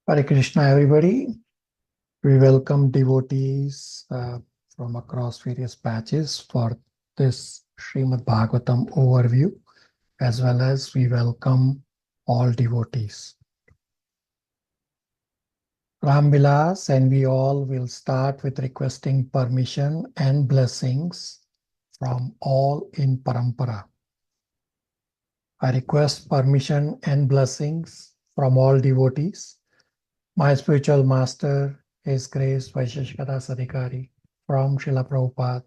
Hare Krishna, everybody. We welcome devotees from across various batches for this Srimad Bhagavatam overview, as well as we welcome all devotees. Ram Vilas and we all will start with requesting permission and blessings from all in Parampara. I request permission and blessings from all devotees. My spiritual master, His Grace Vaisheshikata Sadhikari, from Srila Prabhupada,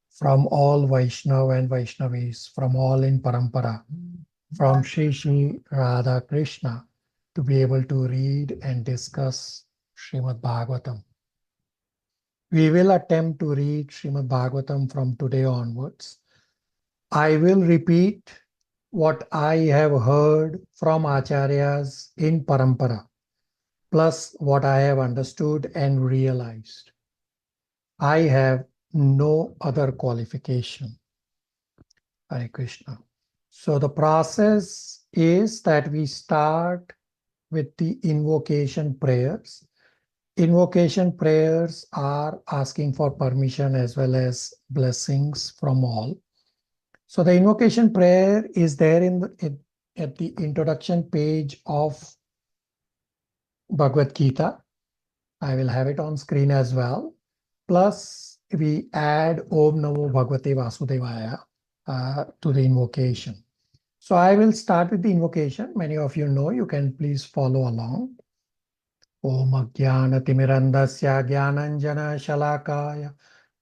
from all Vaishnava and Vaishnavis, from all in Parampara, from Sri Sri Radha Krishna, to be able to read and discuss Srimad Bhagavatam. We will attempt to read Srimad Bhagavatam from today onwards. I will repeat what I have heard from Acharyas in Parampara, plus what I have understood and realized. I have no other qualification. Hare Krishna. So the process is that we start with the invocation prayers. Invocation prayers are asking for permission as well as blessings from all. So the invocation prayer is there at the introduction page of Bhagavad Gita. I will have it on screen as well. Plus, we add Om Namo Bhagavate Vasudevaya to the invocation. So I will start with the invocation. Many of you know, you can please follow along. Om Ajnana Timirandasya Jnananjana Shalakaya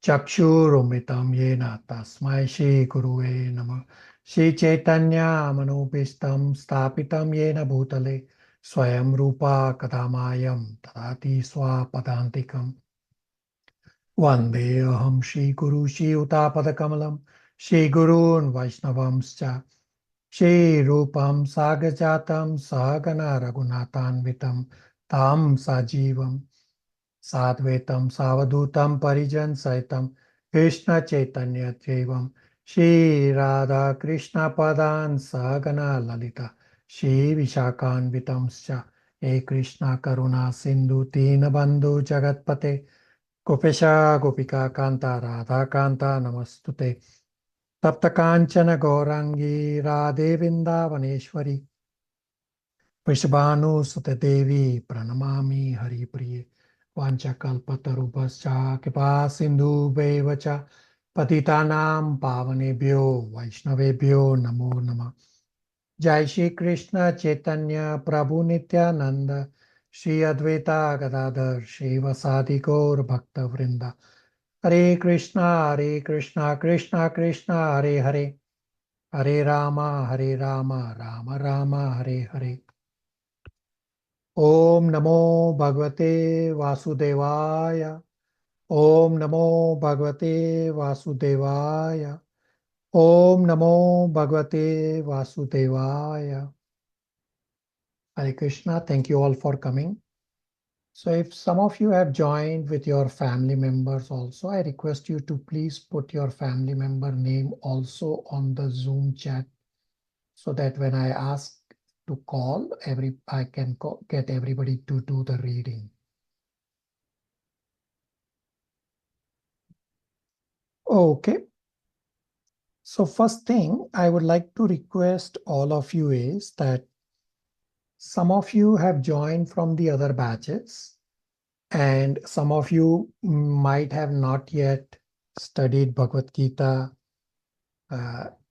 Chakshurumitam Yena Tasmai Shri Guruve Namah Shri Chaitanya Manopistam Stapitam Yena Bhutale Swayam Rupa Kadamayam Tadati Swapadantikam Vande Aham Shri Guru Shri Utapadakamalam Shri Gurun Vaishnavamscha Shri Rupam Sagajatam Sahagana Raghunathanvitam Tam Sajivam Sadvetam Savadutam Parijan Saitam Krishna Chaitanya Devam Shri Radha Krishna Padan Sahagana Lalita Shri Vishakhanvitamscha E Krishna Karuna Sindhu Tina Bandhu Jagatpate Gopesha Gopika Kanta Radha Kanta Namastute Tapta Kanchana Gaurangi Radhe Vrindavaneshwari Vrishabhanu Sute Devi Pranamami Hari Priye Vanchakalpatarubhascha Kripa Sindhu Bevacha Patitanam Pavanebhyo Vaishnavebhyo Namo Namah Jai Shri Krishna Chaitanya Prabhu Nityananda Shri Advaita Gadadhar Shri Vasadi Gaur Bhakta Vrinda Hare Krishna Krishna Krishna Hare Hare Hare Rama Rama Rama Hare Hare Om Namo Bhagavate Vasudevaya Om Namo Bhagavate Vasudevaya Om Namo Bhagavate Vasudevaya. Hare Krishna, thank you all for coming. So if some of you have joined with your family members also, I request you to please put your family member name also on the Zoom chat so that when I ask to call, I can get everybody to do the reading. Okay. So first thing I would like to request all of you is that some of you have joined from the other batches and some of you might have not yet studied Bhagavad Gita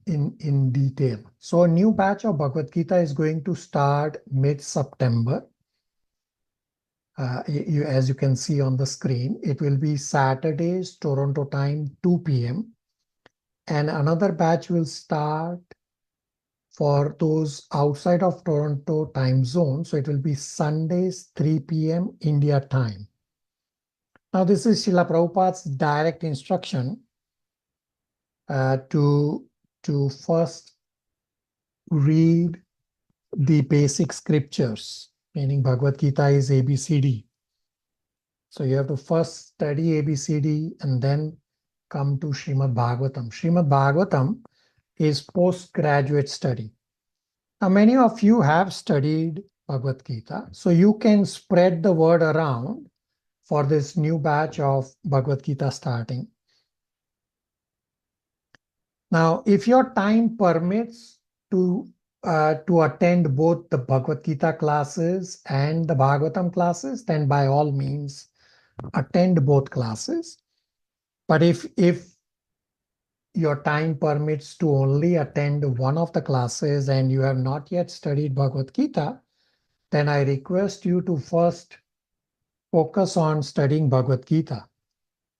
in detail. So a new batch of Bhagavad Gita is going to start mid-September. As you can see on the screen, it will be Saturdays, Toronto time, 2 p.m. And another batch will start for those outside of Toronto time zone. So it will be Sundays, 3 p.m. India time. Now this is Srila Prabhupada's direct instruction to first read the basic scriptures, meaning Bhagavad Gita is ABCD. So you have to first study ABCD and then come to Srimad Bhagavatam. Srimad Bhagavatam is postgraduate study. Now many of you have studied Bhagavad Gita. So you can spread the word around for this new batch of Bhagavad Gita starting. Now, if your time permits to attend both the Bhagavad Gita classes and the Bhagavatam classes, then by all means attend both classes. But if your time permits to only attend one of the classes and you have not yet studied Bhagavad Gita, then I request you to first focus on studying Bhagavad Gita.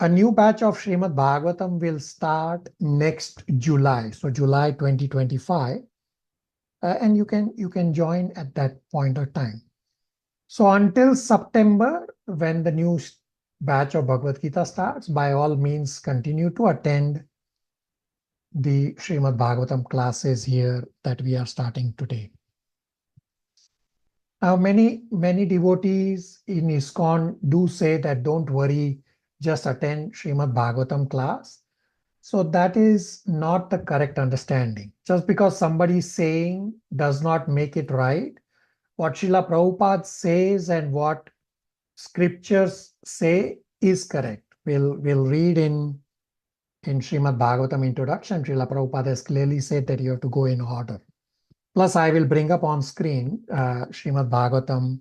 A new batch of Srimad Bhagavatam will start next July, so July 2025, and you can join at that point of time. So until September, when the new batch of Bhagavad Gita starts, by all means continue to attend the Srimad Bhagavatam classes here that we are starting today. Now, many devotees in ISKCON do say that don't worry, just attend Srimad Bhagavatam class. So that is not the correct understanding. Just because somebody is saying does not make it right. What Srila Prabhupada says and what scriptures say is correct. We'll read in Srimad Bhagavatam introduction, Srila Prabhupada has clearly said that you have to go in order. Plus, I will bring up on screen Srimad Bhagavatam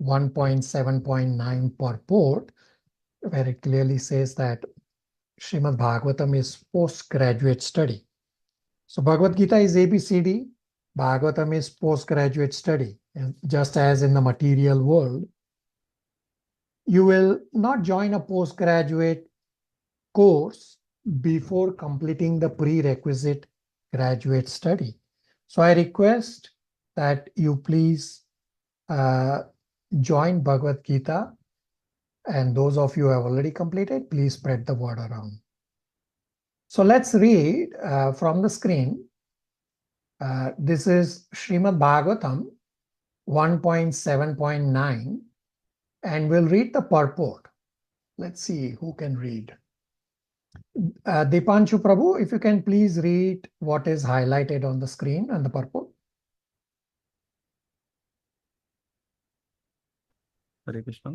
1.7.9 purport, where it clearly says that Srimad Bhagavatam is postgraduate study. So Bhagavad Gita is ABCD, Bhagavatam is postgraduate study. And just as in the material world, you will not join a postgraduate course before completing the prerequisite graduate study. So I request that you please join Bhagavad Gita, and those of you who have already completed, please spread the word around. So let's read from the screen. This is Srimad Bhagavatam 1.7.9, and we'll read the purport. Let's see who can read. Dipanshu Prabhu, if you can please read what is highlighted on the screen and the purport. Hare Krishna.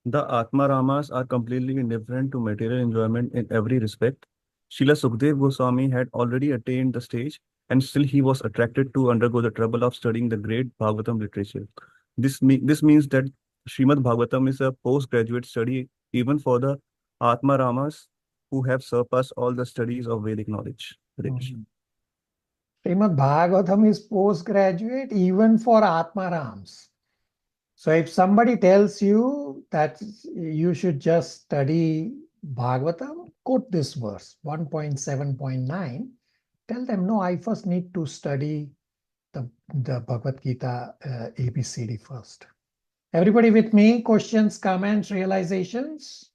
The Atma Ramas are completely indifferent to material enjoyment in every respect. Srila Sukdev Goswami had already attained the stage, and still he was attracted to undergo the trouble of studying the great Bhagavatam literature. This means that Srimad Bhagavatam is a postgraduate study even for the Atma Ramas who have surpassed all the studies of Vedic knowledge. Hare Krishna. Srimad Bhagavatam is postgraduate even for Atmarams. So if somebody tells you that you should just study Bhagavatam, quote this verse, 1.7.9. Tell them, no, I first need to study the Bhagavad Gita ABCD first. Everybody with me? Questions, comments, realizations?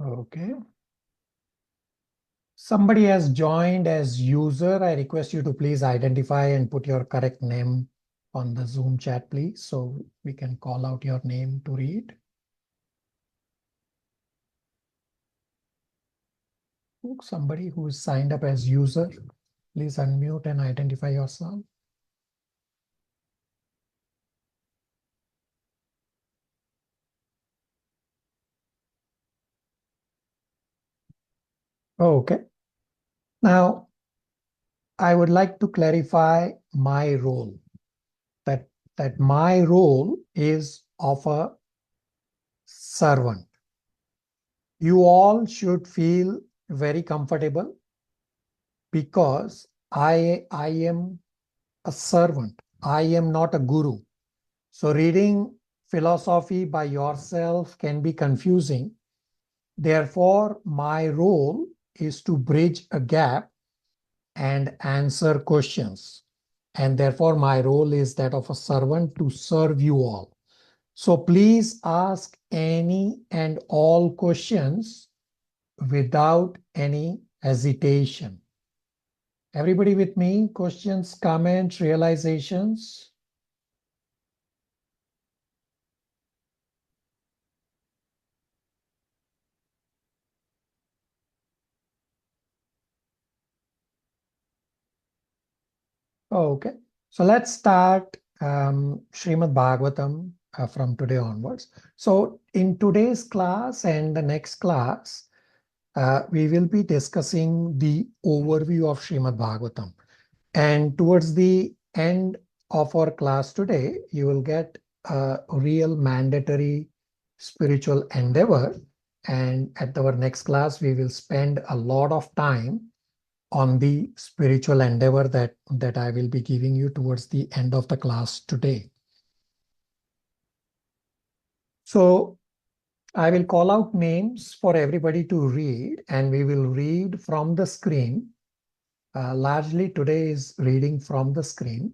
Okay. Somebody has joined as user. I request you to please identify and put your correct name on the Zoom chat, please, so we can call out your name to read. Somebody who is signed up as user, please unmute and identify yourself. Okay. Now, I would like to clarify my role. That my role is of a servant. You all should feel very comfortable because I am a servant. I am not a guru. So reading philosophy by yourself can be confusing. Therefore, my role is to bridge a gap and answer questions. And therefore, my role is that of a servant to serve you all. So please ask any and all questions without any hesitation. Everybody with me? Questions, comments, realizations? Okay. So let's start Srimad Bhagavatam from today onwards. So in today's class and the next class, we will be discussing the overview of Srimad Bhagavatam. And towards the end of our class today, you will get a real mandatory spiritual endeavor. And at our next class, we will spend a lot of time on the spiritual endeavor that I will be giving you towards the end of the class today. So I will call out names for everybody to read, and we will read from the screen. Largely today is reading from the screen.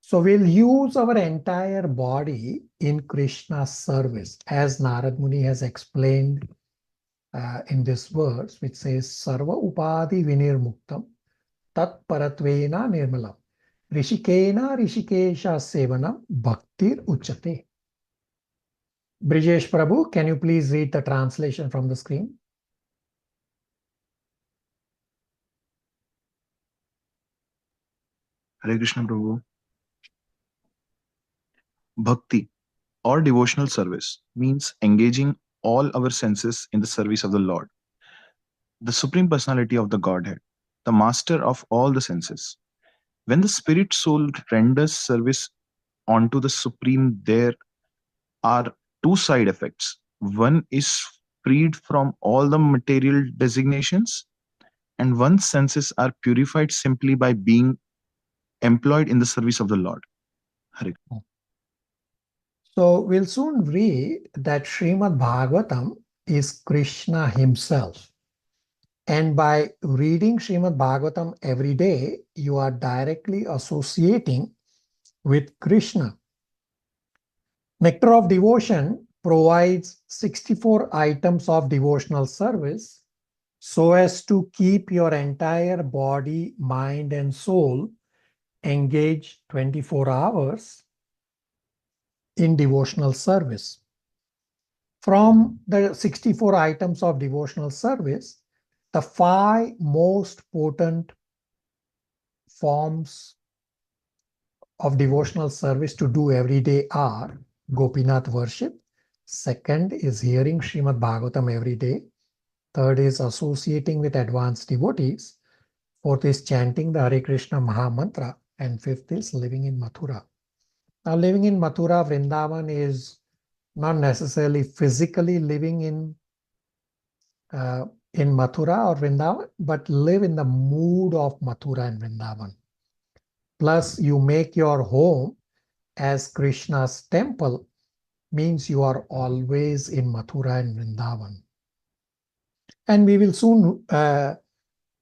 So we'll use our entire body in Krishna's service, as Narad Muni has explained in this verse, which says, Sarva Upadi Vinirmuktam Tat Paratvena Nirmalam Rishikena Rishikesha Sevanam Bhaktir Uchate. Brijesh Prabhu, can you please read the translation from the screen? Hare Krishna Prabhu. Bhakti or devotional service means engaging all our senses in the service of the Lord, the Supreme Personality of the Godhead, the master of all the senses. When the spirit soul renders service onto the Supreme, there are two side effects. One is freed from all the material designations, and one's senses are purified simply by being employed in the service of the Lord. Hare. So we'll soon read that Srimad Bhagavatam is Krishna himself. And by reading Srimad Bhagavatam every day, you are directly associating with Krishna. Nectar of Devotion provides 64 items of devotional service so as to keep your entire body, mind, and soul engaged 24 hours in devotional service. From the 64 items of devotional service, the 5 most potent forms of devotional service to do every day are Gopinath worship. Second is hearing Srimad Bhagavatam every day. Third is associating with advanced devotees. Fourth is chanting the Hare Krishna Maha Mantra. And fifth is living in Mathura. Now, living in Mathura, Vrindavan is not necessarily physically living in Mathura or Vrindavan, but live in the mood of Mathura and Vrindavan. Plus, you make your home as Krishna's temple, means you are always in Mathura and Vrindavan. And we will soon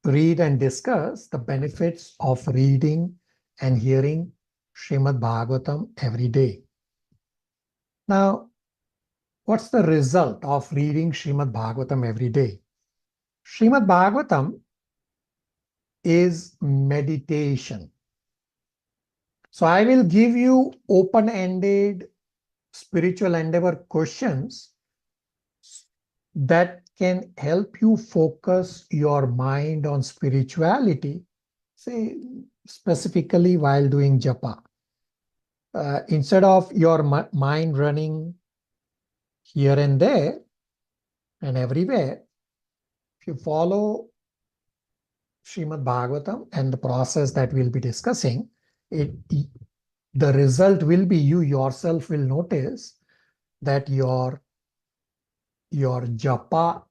read and discuss the benefits of reading and hearing Srimad Bhagavatam every day. Now, what's the result of reading Srimad Bhagavatam every day? Srimad Bhagavatam is meditation. So I will give you open-ended spiritual endeavor questions that can help you focus your mind on spirituality, say specifically while doing japa. Instead of your mind running here and there and everywhere, if you follow Srimad Bhagavatam and the process that we'll be discussing, the result will be you yourself will notice that your japa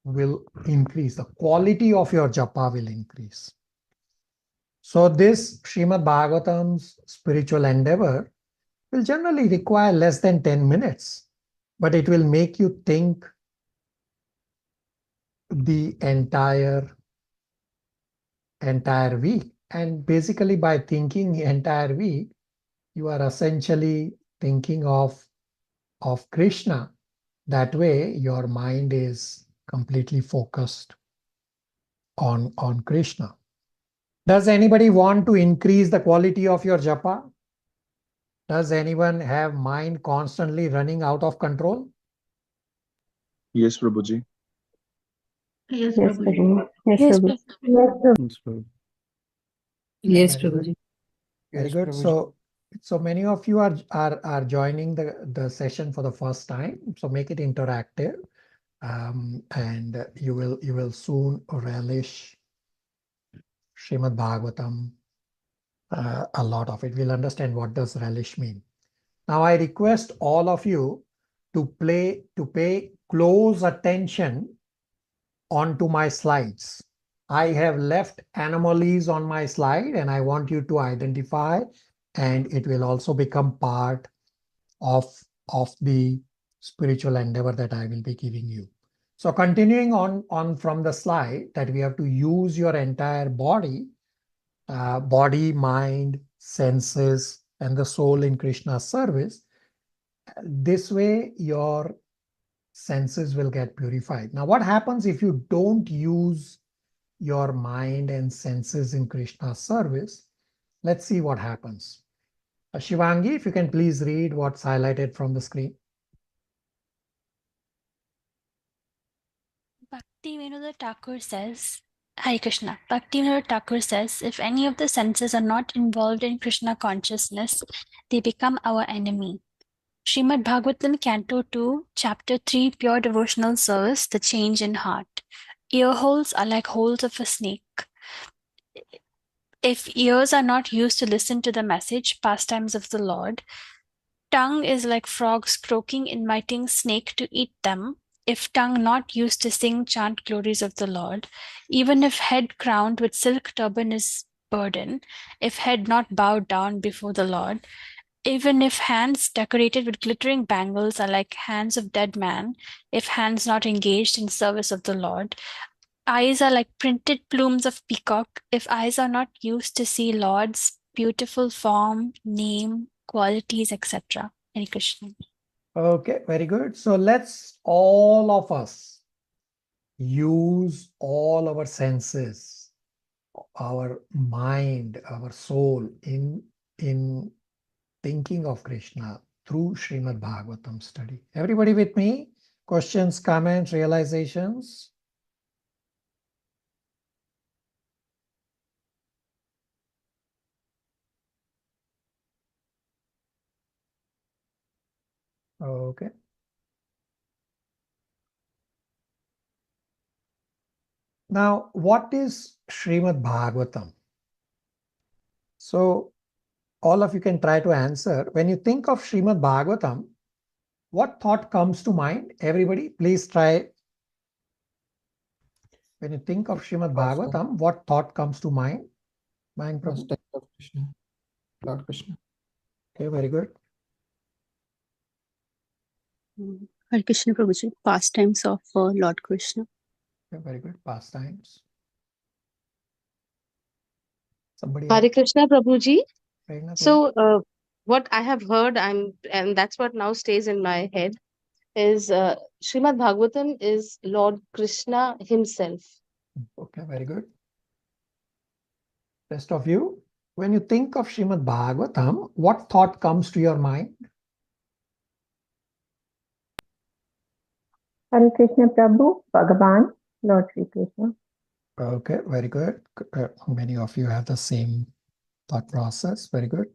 will increase. The quality of your japa will increase. So this Srimad Bhagavatam's spiritual endeavor will generally require less than 10 minutes, but it will make you think the entire week. And basically by thinking the entire week, you are essentially thinking of Krishna. That way, your mind is completely focused on Krishna. Does anybody want to increase the quality of your japa? Does anyone have mind constantly running out of control? Yes, Prabhuji. Yes, Yes, Prabhuji. Prabhu. Yes, Yes, Prabhu. Prabhu. Yes, Prabhu. Yes, Very good. Prabhuji. Very Yes, good. Prabhuji. So many of you are joining the session for the first time. So make it interactive, and you will soon relish Srimad Bhagavatam. A lot of it. We'll understand what does relish mean. Now I request all of you to pay close attention onto my slides. I have left anomalies on my slide and I want you to identify, and it will also become part of the spiritual endeavor that I will be giving you. So continuing on from the slide, that we have to use your entire body, mind, senses, and the soul in Krishna's service. This way your senses will get purified. Now, what happens if you don't use your mind and senses in Krishna's service? Let's see what happens. Shivangi, if you can please read what's highlighted from the screen. Bhaktivinoda Thakur says, Hare Krishna. Bhaktivinoda Thakur says, if any of the senses are not involved in Krishna consciousness, they become our enemy. Srimad Bhagavatam, Canto 2, Chapter 3, Pure Devotional Service, The Change in Heart. Ear holes are like holes of a snake. If ears are not used to listen to the message, pastimes of the Lord, tongue is like frogs croaking, inviting snake to eat them. If tongue not used to sing, chant glories of the Lord, even if head crowned with silk turban is burden, if head not bowed down before the Lord, even if hands decorated with glittering bangles are like hands of dead man, if hands not engaged in service of the Lord, eyes are like printed plumes of peacock, if eyes are not used to see Lord's beautiful form, name, qualities, etc. Hare Krishna. Okay, very good. So let's all of us use all our senses, our mind, our soul in thinking of Krishna through Srimad Bhagavatam study. Everybody with me? Questions, comments, realizations? Okay. Now, what is Srimad Bhagavatam? So all of you can try to answer. When you think of Srimad Bhagavatam, what thought comes to mind? Everybody, please try. When you think of Srimad Bhagavatam, what thought comes to mind? Mind, Prabhu? Pastime of Krishna, Lord Krishna. Okay, very good. Hare Krishna, Prabhuji. Pastimes of Lord Krishna. Okay, very good. Pastimes. Somebody Hare else? Krishna, Prabhuji. Prerna, please. So, what I have heard, and that's what now stays in my head, is Srimad Bhagavatam is Lord Krishna himself. Okay, very good. Rest of you, when you think of Srimad Bhagavatam, what thought comes to your mind? Hare Krishna Prabhu, Bhagavan, Lord Sri Krishna. Okay, very good. Many of you have the same thought process. Very good.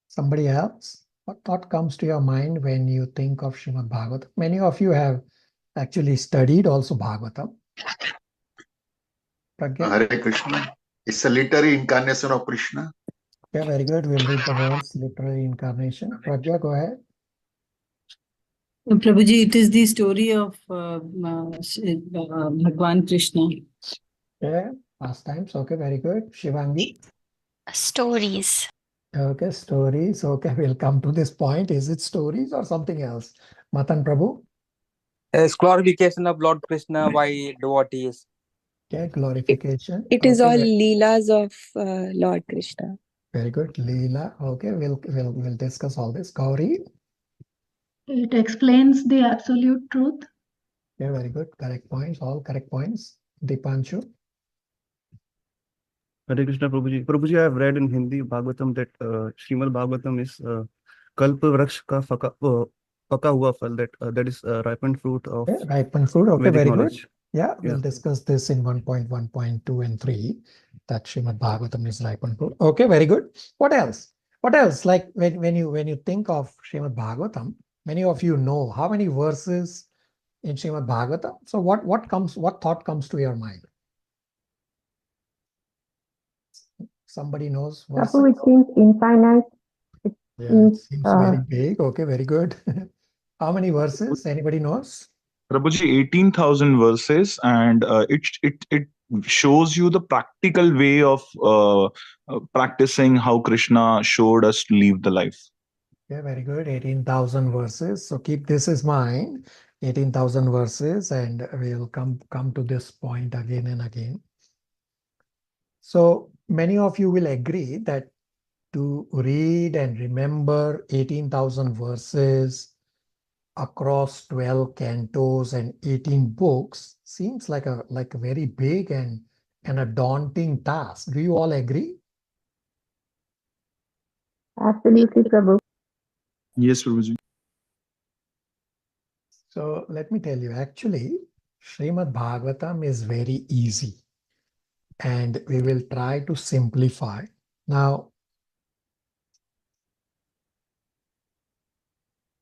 Somebody else? What thought comes to your mind when you think of Srimad Bhagavatam? Many of you have actually studied also Bhagavatam. Pragya? Hare Krishna. It's a literary incarnation of Krishna. Okay, very good. We'll read the words, literary incarnation. Pragya, go ahead. Prabhuji, it is the story of Bhagwan Krishna. Okay, pastimes. Okay, very good. Shivangi? Stories. Okay, stories. Okay, we'll come to this point. Is it stories or something else? Matan Prabhu? As glorification of Lord Krishna by devotees. Okay, glorification. It is Okay, all Leelas of Lord Krishna. very good. Leela. Okay, we'll discuss all this. Gauri? It explains the absolute truth. Okay, very good. Correct points. All correct points. Dipanshu? Hare Krishna Prabhuji. Prabhuji, I have read in Hindi Bhagavatam that Srimad Bhagavatam is Kalpa Vraksh ka paka hua phal, that is ripened fruit of ripened fruit. Okay, Vedic very knowledge. good. Yeah, we'll Yeah. discuss this in 1.1.2 and 3. that Srimad Bhagavatam is ripe and fruit. Okay, very good. What else? What else? Like when you think of Srimad Bhagavatam, many of you know how many verses in Srimad Bhagavatam. So what thought comes to your mind? Somebody knows verses? Prabhu, it seems infinite. It It seems very big. Okay, very good. How many verses? Anybody knows? Prabhuji, 18,000 verses, and it shows you the practical way of practicing how Krishna showed us to live the life. Yeah, very good. 18,000 verses. So keep this in mind. 18,000 verses, and we'll come to this point again and again. So many of you will agree that to read and remember 18,000 verses across 12 cantos and 18 books seems like a very big and a daunting task. Do you all agree? Absolutely, Prabhu. Yes, Prabhuji. So let me tell you, actually, Srimad Bhagavatam is very easy, and we will try to simplify. Now,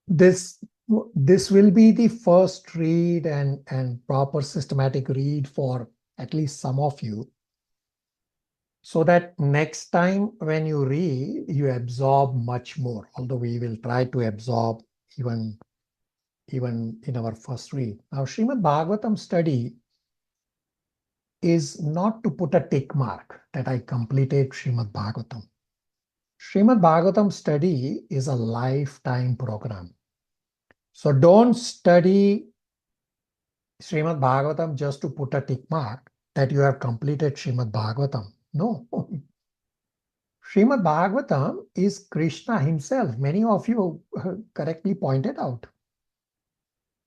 this will be the first read and proper systematic read for at least some of you, so that next time when you read, you absorb much more, although we will try to absorb even in our first read. Now, Srimad Bhagavatam study is not to put a tick mark that I completed Srimad Bhagavatam. Srimad Bhagavatam study is a lifetime program. So don't study Srimad Bhagavatam just to put a tick mark that you have completed Srimad Bhagavatam. No. Srimad Bhagavatam is Krishna himself. Many of you correctly pointed out.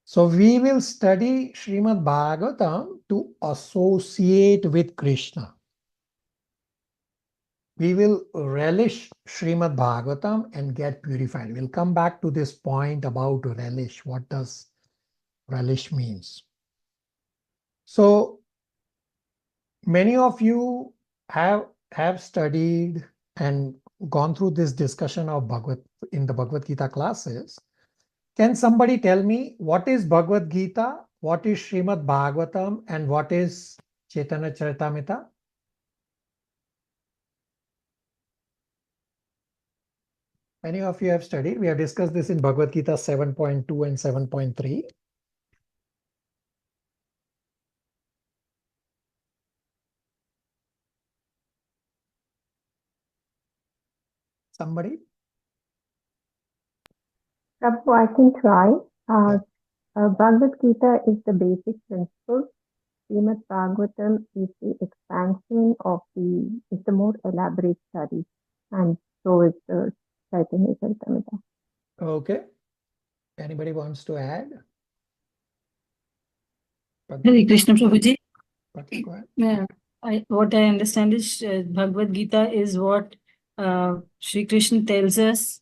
So we will study Srimad Bhagavatam to associate with Krishna. We will relish Srimad Bhagavatam and get purified. We'll come back to this point about relish. What does relish means? So many of you have studied and gone through this discussion of in the Bhagavad Gita classes. Can somebody tell me what is Bhagavad Gita, what is Srimad Bhagavatam, and what is Chaitanya Charitamrita? Many of you have studied. We have discussed this in Bhagavad Gita 7.2 and 7.3. Somebody? Prabhu, I can try. Bhagavad Gita is the basic principle. Srimad Bhagavatam is the expansion of it's the more elaborate study, and so is the Chaitanya Charitamrita. Okay. Anybody wants to add? Hare Krishna Prabhuji. Go ahead. Yeah, what I understand is Bhagavad Gita is what Sri Krishna tells us.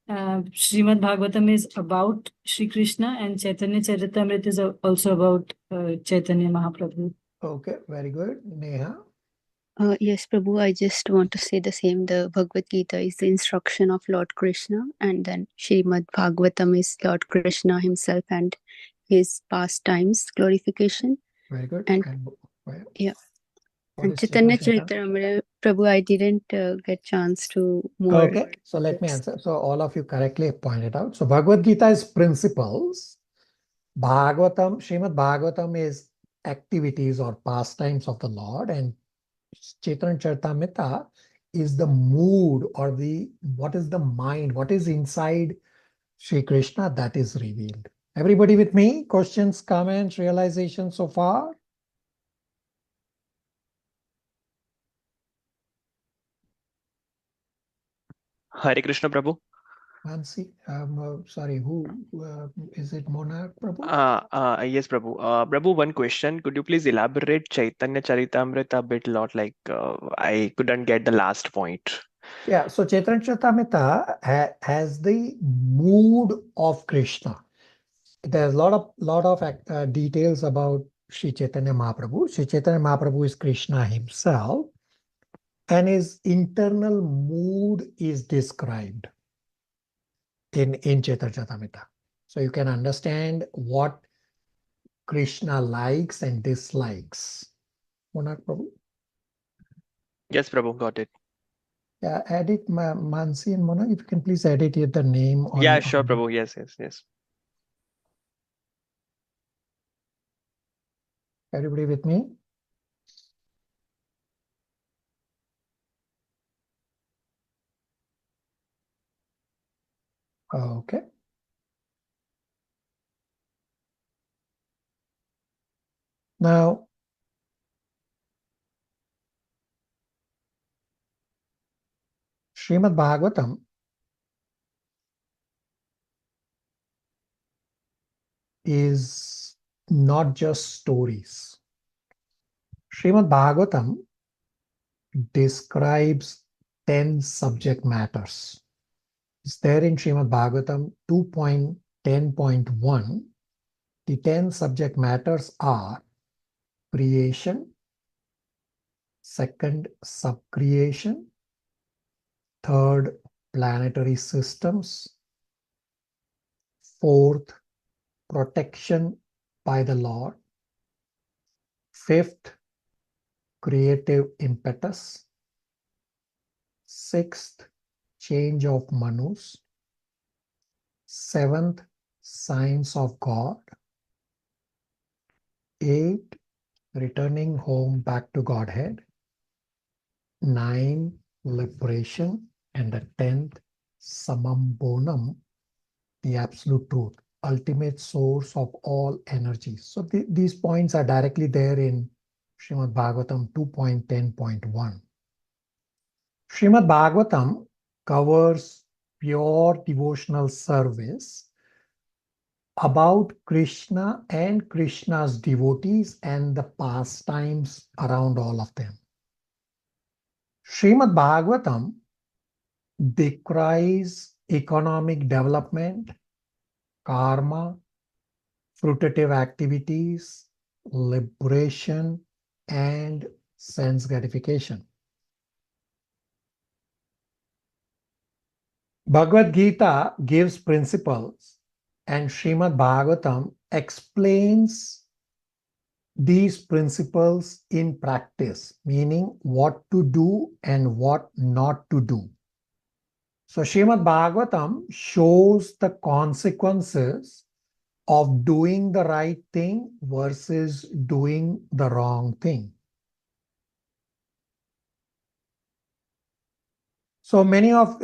Srimad Bhagavatam is about Sri Krishna, and Chaitanya Charitamrita is also about Chaitanya Mahaprabhu. Okay, very good. Neha? Yes, Prabhu, I just want to say the same. The Bhagavad Gita is the instruction of Lord Krishna, and then Srimad Bhagavatam is Lord Krishna himself and his pastimes, glorification. Very good. And yeah. And Chaitanya Charitamrita, Prabhu, I didn't get chance to more. Okay, so let me answer. So all of you correctly pointed out. So Bhagavad Gita is principles. Bhagavatam, Srimad Bhagavatam is activities or pastimes of the Lord, and Chaitanya Charitamrita is the mood or what is the mind, what is inside Sri Krishna that is revealed. Everybody with me? Questions, comments, realizations so far? Hare Krishna Prabhu. Nancy, sorry, who is it? Monarch Prabhu? Yes, Prabhu. Prabhu, one question. Could you please elaborate Chaitanya Charitamrita a bit lot? Like I couldn't get the last point. Yeah, so Chaitanya Charitamrita has the mood of Krishna. There's a lot of details about Sri Chaitanya Mahaprabhu. Sri Chaitanya Mahaprabhu is Krishna himself. and his internal mood is described in Chaitanya Charitamrita. So you can understand what Krishna likes and dislikes. Monarch Prabhu? Yes, Prabhu, got it. Yeah, edit Mansi and Monarch, if you can please edit here the name on. Yeah, sure, Prabhu. Yes, yes, yes. Everybody with me? Okay. Now, Srimad Bhagavatam is not just stories. Srimad Bhagavatam describes 10 subject matters. It's there in Srimad Bhagavatam 2.10.1. The 10 subject matters are creation, second, subcreation, third, planetary systems, fourth, protection by the Lord, fifth, creative impetus, sixth, change of Manus, seventh, signs of God, eight, returning home back to Godhead, 9, liberation, and the 10th, Samam Bonam, the absolute truth, ultimate source of all energies. So these points are directly there in Srimad Bhagavatam 2.10.1. Srimad Bhagavatam covers pure devotional service about Krishna and Krishna's devotees and the pastimes around all of them. Srimad Bhagavatam decries economic development, karma, fruitative activities, liberation, and sense gratification. Bhagavad Gita gives principles, and Srimad Bhagavatam explains these principles in practice, meaning what to do and what not to do. So Srimad Bhagavatam shows the consequences of doing the right thing versus doing the wrong thing. So many of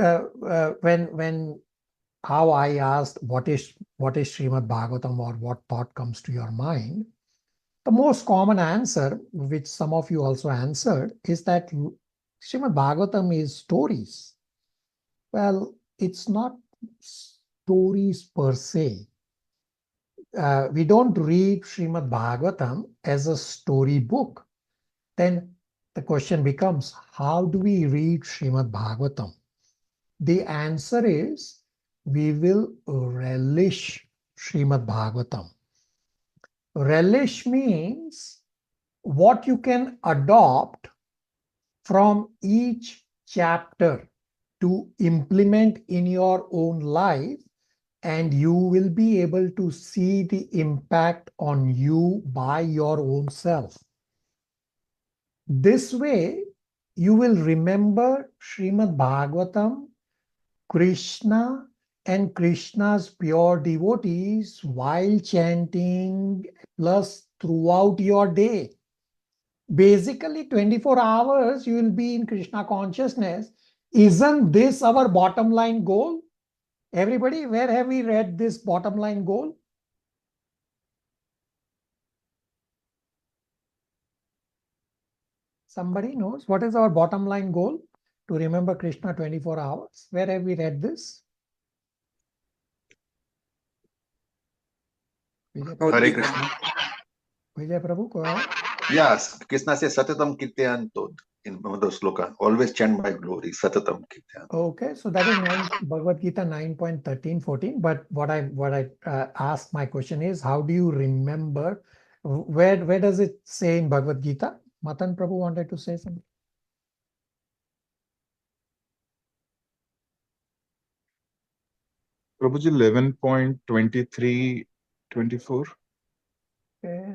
when how I asked what is Srimad Bhagavatam or what thought comes to your mind, the most common answer, which some of you also answered, is that Srimad Bhagavatam is stories. Well, it's not stories per se. We don't read Srimad Bhagavatam as a story book. Then the question becomes, how do we read Srimad Bhagavatam? The answer is, we will relish Srimad Bhagavatam. Relish means what you can adopt from each chapter to implement in your own life, and you will be able to see the impact on you by your own self. This way, you will remember Srimad Bhagavatam, Krishna, and Krishna's pure devotees while chanting, plus throughout your day. Basically, 24 hours you will be in Krishna consciousness. Isn't this our bottom line goal? Everybody, where have we read this bottom line goal? Somebody knows what is our bottom line goal? To remember Krishna 24 hours. Where have we read this? Hare Krishna. Vijay Prabhu, go ahead. Yes, Krishna says Satatam Kirtyanto in one of those sloka. Always chant my glory, Satatam Kirtyanto. Okay, so that is Bhagavad Gita 9.13-14. But what I ask my question is, how do you remember? Where does it say in Bhagavad Gita? Matan Prabhu wanted to say something. Prabhuji, 11.23-24. Okay.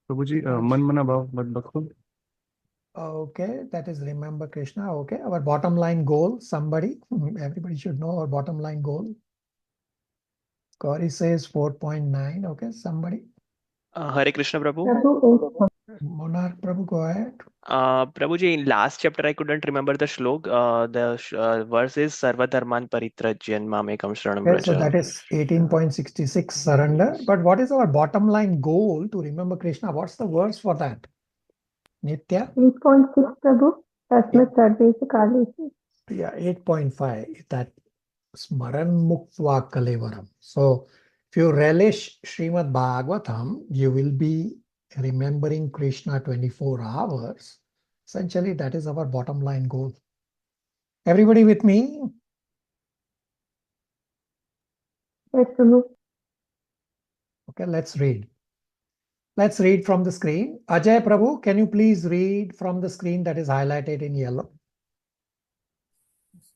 Prabhuji, man mana bhav mad bakho. Okay, that is remember Krishna. Okay, our bottom line goal, somebody, everybody should know our bottom line goal. Gauri says 4.9. Okay, somebody. Hare Krishna, Prabhu. Prabhu, Monarch Prabhu, go ahead. Prabhuji, in last chapter, I couldn't remember the shlok. The verse is Sarva Dharman Paritrajyan Mamekam Sharanam Okay, so Vraja. that is 18.66 surrender. But what is our bottom line goal to remember Krishna? What's the verse for that? Nitya? 8.6 Prabhu. Tasmat Sarve Kalesi. Yeah, 8.5. That Smaran Muktva Kalevaram. So if you relish Srimad Bhagavatam, you will be remembering Krishna 24 hours. Essentially, that is our bottom line goal. Everybody with me? Yes, Prabhu. Okay, let's read. Let's read from the screen. Ajay Prabhu, can you please read from the screen that is highlighted in yellow?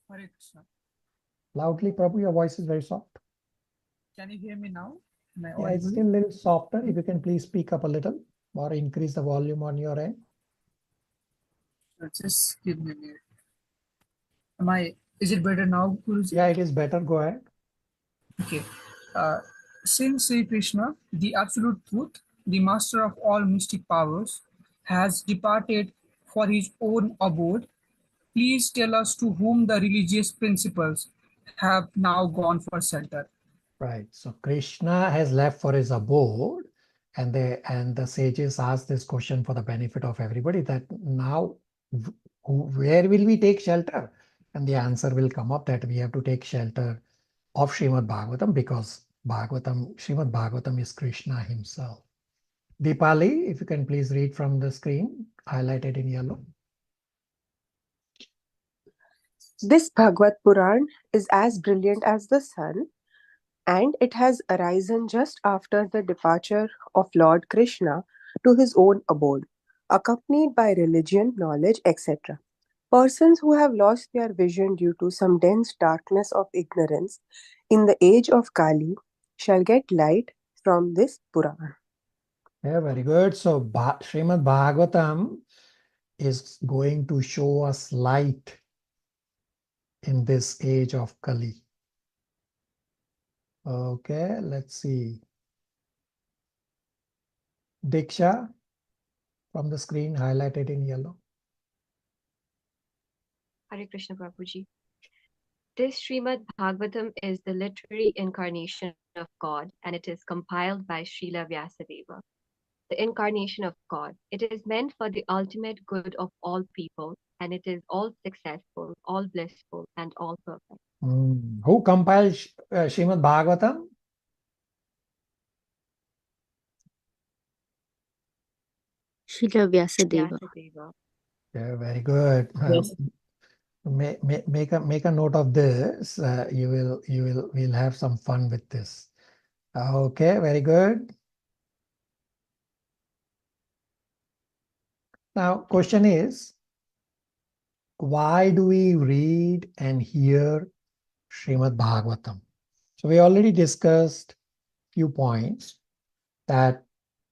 Hare Krishna. Loudly, Prabhu, your voice is very soft. Can you hear me now? Am I Yeah, it's audible? still a little softer. If you can please speak up a little or increase the volume on your end. Just give me a minute. Is it better now, Guruji? Yeah, it is better. Go ahead. Okay. Since Sri Krishna, the absolute truth, the master of all mystic powers, has departed for his own abode, please tell us to whom the religious principles have now gone for shelter. Right. So Krishna has left for his abode, and the sages asked this question for the benefit of everybody, that now where will we take shelter? And the answer will come up that we have to take shelter of Srimad Bhagavatam, because Srimad Bhagavatam is Krishna himself. Deepali, if you can please read from the screen, highlighted in yellow. This Bhagavad Puran is as brilliant as the sun, and it has arisen just after the departure of Lord Krishna to his own abode, accompanied by religion, knowledge, etc. Persons who have lost their vision due to some dense darkness of ignorance in the age of Kali shall get light from this Puran. Yeah, very good. So Srimad Bhagavatam is going to show us light in this age of Kali. Okay, let's see. Diksha, from the screen highlighted in yellow. Hare Krishna Prabhuji. This Srimad Bhagavatam is the literary incarnation of God, and it is compiled by Srila Vyasadeva, the incarnation of God. It is meant for the ultimate good of all people, and it is all successful, all blissful, and all perfect. Who compiled Srimad Bhagavatam? Srila Vyasadeva. Yeah, very good. Yes. Make a note of this. We'll have some fun with this. Okay, very good. Now, question is, why do we read and hear Srimad Bhagavatam? So we already discussed few points that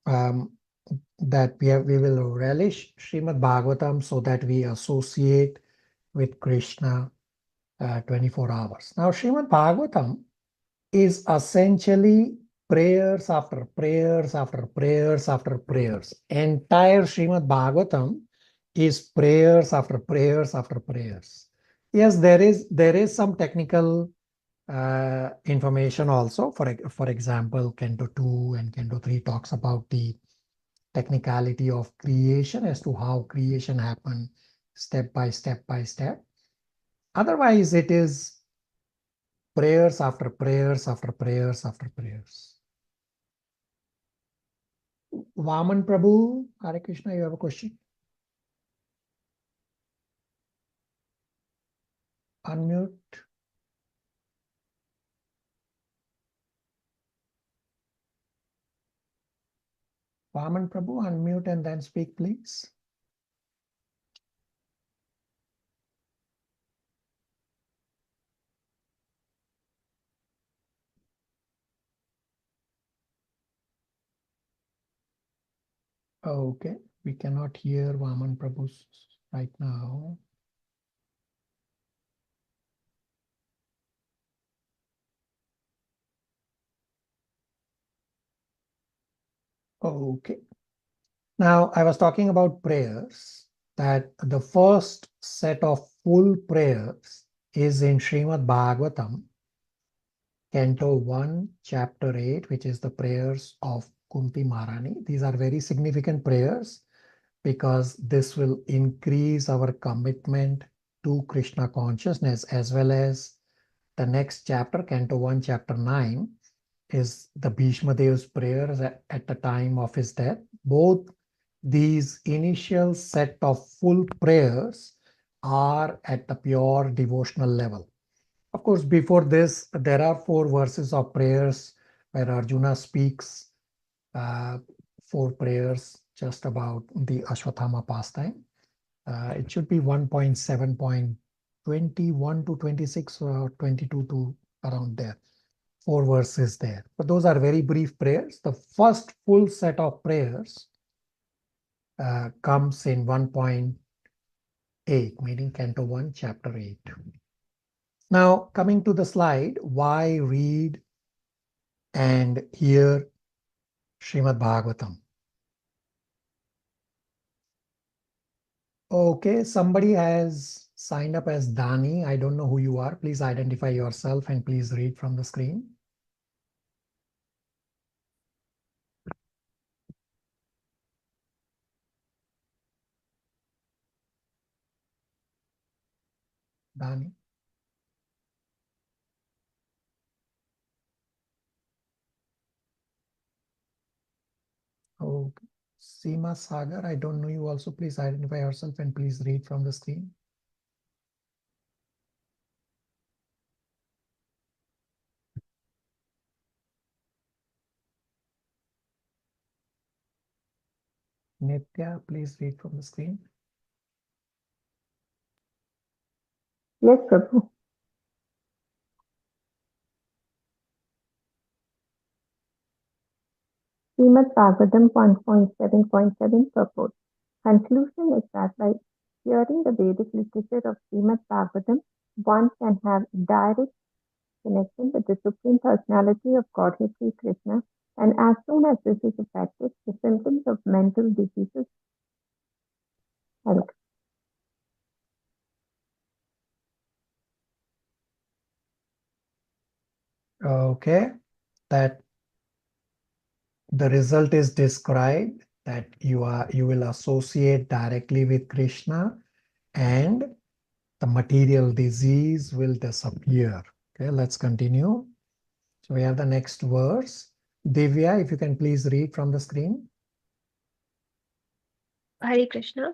we will relish Srimad Bhagavatam so that we associate with Krishna 24 hours. Now, Srimad Bhagavatam is essentially prayers after prayers after prayers after prayers. Entire Srimad Bhagavatam is prayers after prayers after prayers. Yes, there is some technical information also. For example, Canto 2 and Canto 3 talks about the technicality of creation as to how creation happened step by step by step. Otherwise, it is prayers after prayers after prayers after prayers. Vaman Prabhu, Hare Krishna, you have a question? Unmute. Vaman Prabhu, unmute and then speak, please. Okay, we cannot hear Vaman Prabhu right now. Okay. Now, I was talking about prayers, that the first set of full prayers is in Srimad Bhagavatam, Canto 1, Chapter 8, which is the prayers of Kunti Maharani. These are very significant prayers because this will increase our commitment to Krishna consciousness, as well as the next chapter, Canto 1, Chapter 9, is the Bhishma Dev's prayers at the time of his death. Both these initial set of full prayers are at the pure devotional level. Of course, before this, there are 4 verses of prayers where Arjuna speaks 4 prayers just about the Ashwatthama pastime. It should be 1.7.21 to 26 or 22 to around there. 4 verses there. But those are very brief prayers. The first full set of prayers comes in 1.8, meaning Canto 1, Chapter 8. Now, coming to the slide, why read and hear Srimad Bhagavatam? Okay, somebody has signed up as Dani. I don't know who you are. Please identify yourself and please read from the screen. Dani. Okay. Seema Sagar, I don't know you also. Please identify yourself and please read from the screen. Nitya, please read from the screen. Yes, Prabhu. Srimad Bhagavatam 1.7.7 purport. Conclusion is that by hearing the Vedic literature of Srimad Bhagavatam, one can have direct connection with the Supreme Personality of Godhead Sri Krishna, and as soon as this is effective, the symptoms of mental diseases help. Okay, that the result is described, that you will associate directly with Krishna and the material disease will disappear. Okay, let's continue. So we have the next verse. Divya, if you can please read from the screen. Hare Krishna.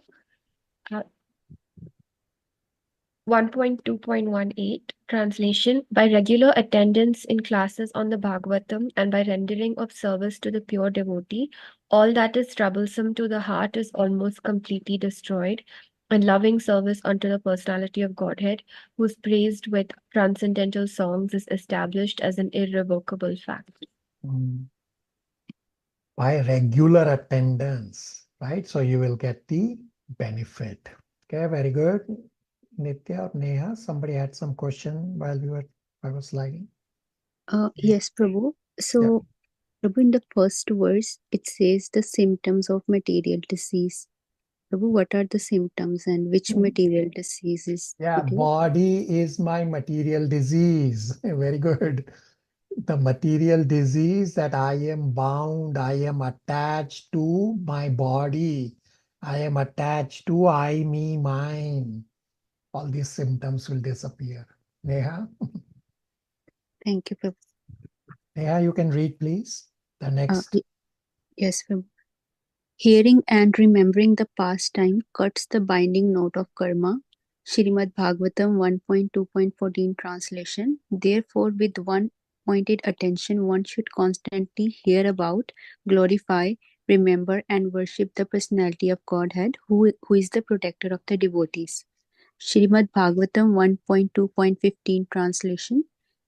1.2.18 Translation. By regular attendance in classes on the Bhagavatam and by rendering of service to the pure devotee, all that is troublesome to the heart is almost completely destroyed, and loving service unto the personality of Godhead, who is praised with transcendental songs, is established as an irrevocable fact. By regular attendance, right? So you will get the benefit. Okay, very good. Nitya or Neha, somebody had some question while I was sliding. Yes, Prabhu. So, Prabhu, in the first verse, it says the symptoms of material disease. Prabhu, what are the symptoms and which material disease is Yeah, it? body is my material disease. Very good. The material disease that I am bound, I am attached to my body. I am attached to I, me, mine. All these symptoms will disappear. Neha? Thank you, Prabhu. Neha, you can read, please. The next. Yes, Prabhu. Hearing and remembering the past time cuts the binding note of karma. Srimad Bhagavatam 1.2.14 translation. Therefore, with one pointed attention, one should constantly hear about, glorify, remember, and worship the personality of Godhead, who is the protector of the devotees. Srimad Bhagavatam 1.2.15 translation.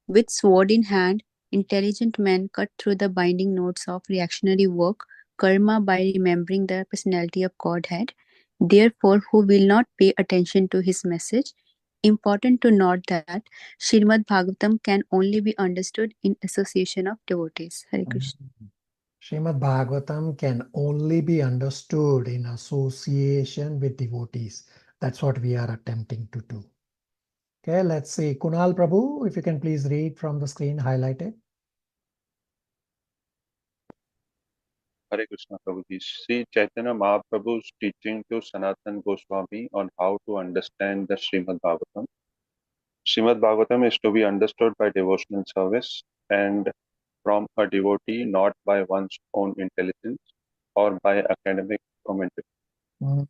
With sword in hand, intelligent men cut through the binding notes of reactionary work, karma by remembering the personality of Godhead. Therefore, who will not pay attention to his message? Important to note that Srimad Bhagavatam can only be understood in association of devotees. Hare Krishna. Srimad Bhagavatam can only be understood in association with devotees. That's what we are attempting to do. Okay, let's see. Kunal Prabhu, if you can please read from the screen highlighted. Hare Krishna Prabhuji. Sri Chaitanya Mahaprabhu's teaching to Sanatan Goswami on how to understand the Srimad Bhagavatam. Srimad Bhagavatam is to be understood by devotional service and from a devotee, not by one's own intelligence or by academic commentary.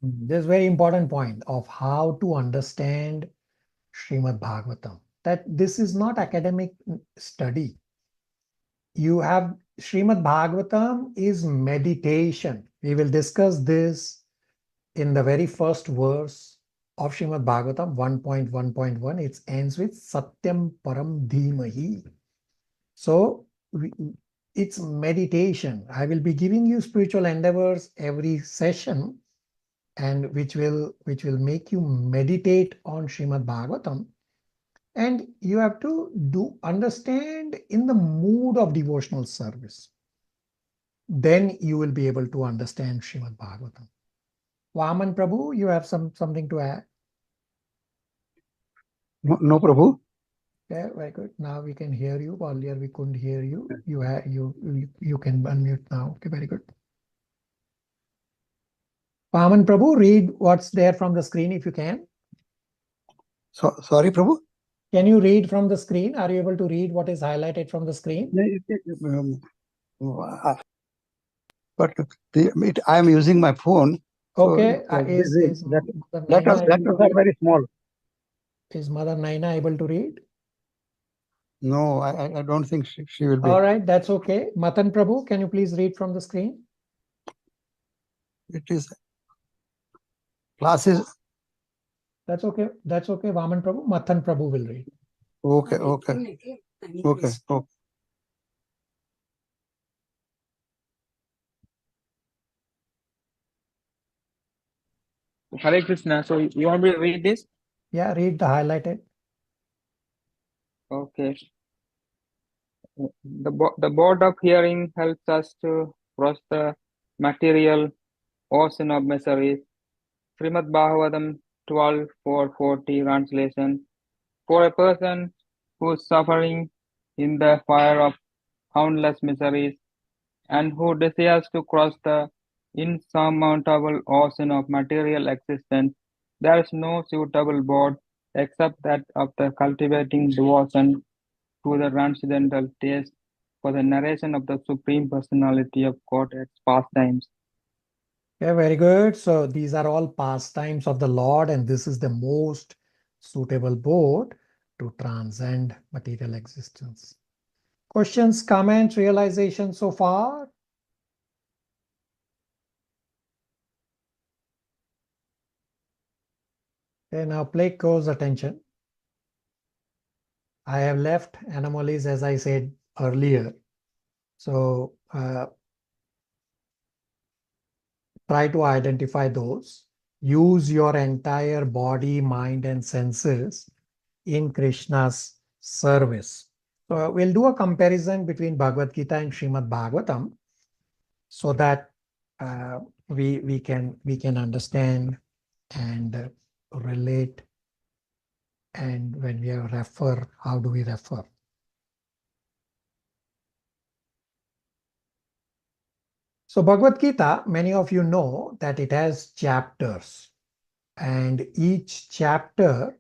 This is a very important point of how to understand Srimad Bhagavatam. That this is not academic study. You have Srimad Bhagavatam is meditation. We will discuss this in the very first verse of Srimad Bhagavatam 1.1.1. It ends with Satyam Param Dhimahi. So it's meditation. I will be giving you spiritual endeavors every session, and which will make you meditate on Srimad Bhagavatam. And you have to understand in the mood of devotional service. Then you will be able to understand Srimad Bhagavatam. Vaman Prabhu, you have something to add? No, Prabhu. Okay, very good. Now we can hear you. Earlier we couldn't hear you. You can unmute now. Okay, very good. Vaman Prabhu, read what's there from the screen if you can. Sorry, Prabhu. Can you read from the screen? Are you able to read what is highlighted from the screen? But I am using my phone. Okay. So letters are very small. Is Mother Naina able to read? No, I don't think she will be. All right, that's okay. Matan Prabhu, can you please read from the screen? It is classes. That's okay. That's okay. Vaman Prabhu, Matan Prabhu will read. Okay. Hare Krishna. So you want me to read this? Yeah, read the highlighted. Okay. The board of hearing helps us to cross the material ocean of miseries. Srimad Bhagavatam 12.440 translation. For a person who is suffering in the fire of countless miseries and who desires to cross the insurmountable ocean of material existence, there is no suitable board except that of the cultivating devotion to the transcendental taste for the narration of the Supreme Personality of Godhead's pastimes. Yeah, very good. So these are all pastimes of the Lord, and this is the most suitable board to transcend material existence. Questions, comments, realization so far? Okay, now pay close attention. I have left anomalies as I said earlier. So try to identify those. Use your entire body, mind, and senses in Krishna's service. So we'll do a comparison between Bhagavad Gita and Srimad Bhagavatam so that we can understand and relate. And when we refer, how do we refer? So Bhagavad Gita, many of you know that it has chapters, and each chapter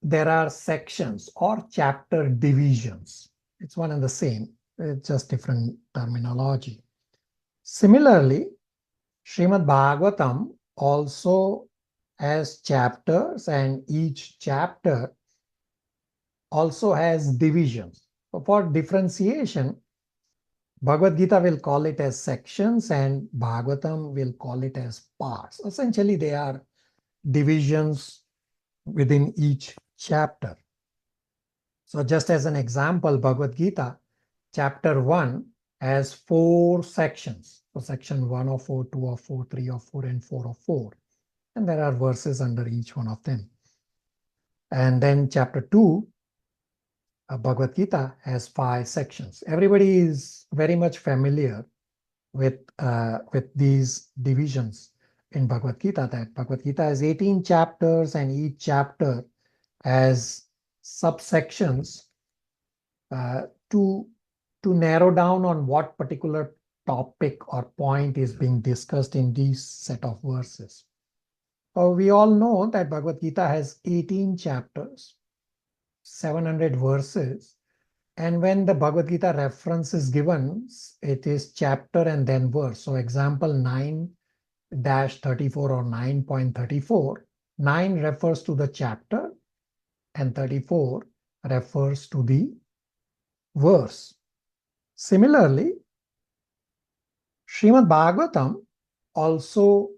there are sections or chapter divisions. It's one and the same, it's just different terminology. Similarly, Srimad Bhagavatam also has chapters, and each chapter also has divisions. So for differentiation, Bhagavad Gita will call it as sections and Bhagavatam will call it as parts. Essentially, they are divisions within each chapter. So just as an example, Bhagavad Gita, chapter 1 has 4 sections. So section 1 of 4, 2 of 4, 3 of 4, and 4 of 4. And there are verses under each one of them. And then chapter 2, Bhagavad Gita has 5 sections. Everybody is very much familiar with these divisions in Bhagavad Gita, that Bhagavad Gita has 18 chapters and each chapter has subsections to narrow down on what particular topic or point is being discussed in these set of verses. So we all know that Bhagavad Gita has 18 chapters, 700 verses, and when the Bhagavad Gita reference is given, it is chapter and then verse. So example 9-34 or 9.34, 9 refers to the chapter and 34 refers to the verse. Similarly, Srimad Bhagavatam also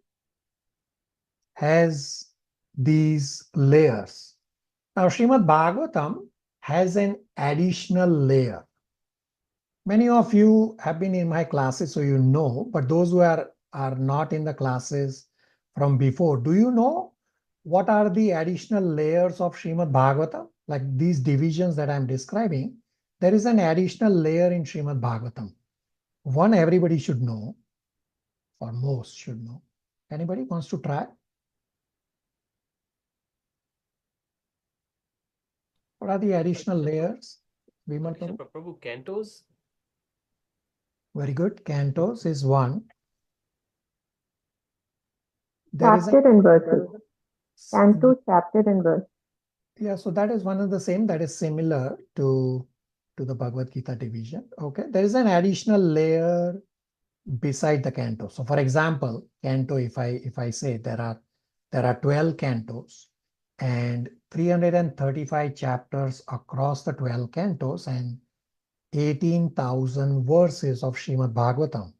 has these layers. Now, Srimad Bhagavatam has an additional layer. Many of you have been in my classes, so you know, but those who are not in the classes from before, do you know what are the additional layers of Srimad Bhagavatam? Like these divisions that I'm describing, there is an additional layer in Srimad Bhagavatam. One everybody should know, or most should know. Anybody wants to try? What are the additional layers? Vimal Prabhu? Prabhu, cantos? Very good. Cantos is one. There is Chapter and verses. Canto, chapter and verse. Yeah, so that is one of the same that is similar to the Bhagavad Gita division. Okay, there is an additional layer beside the canto. So for example, canto, if I say there are 12 cantos and 335 chapters across the 12 cantos and 18,000 verses of Srimad Bhagavatam.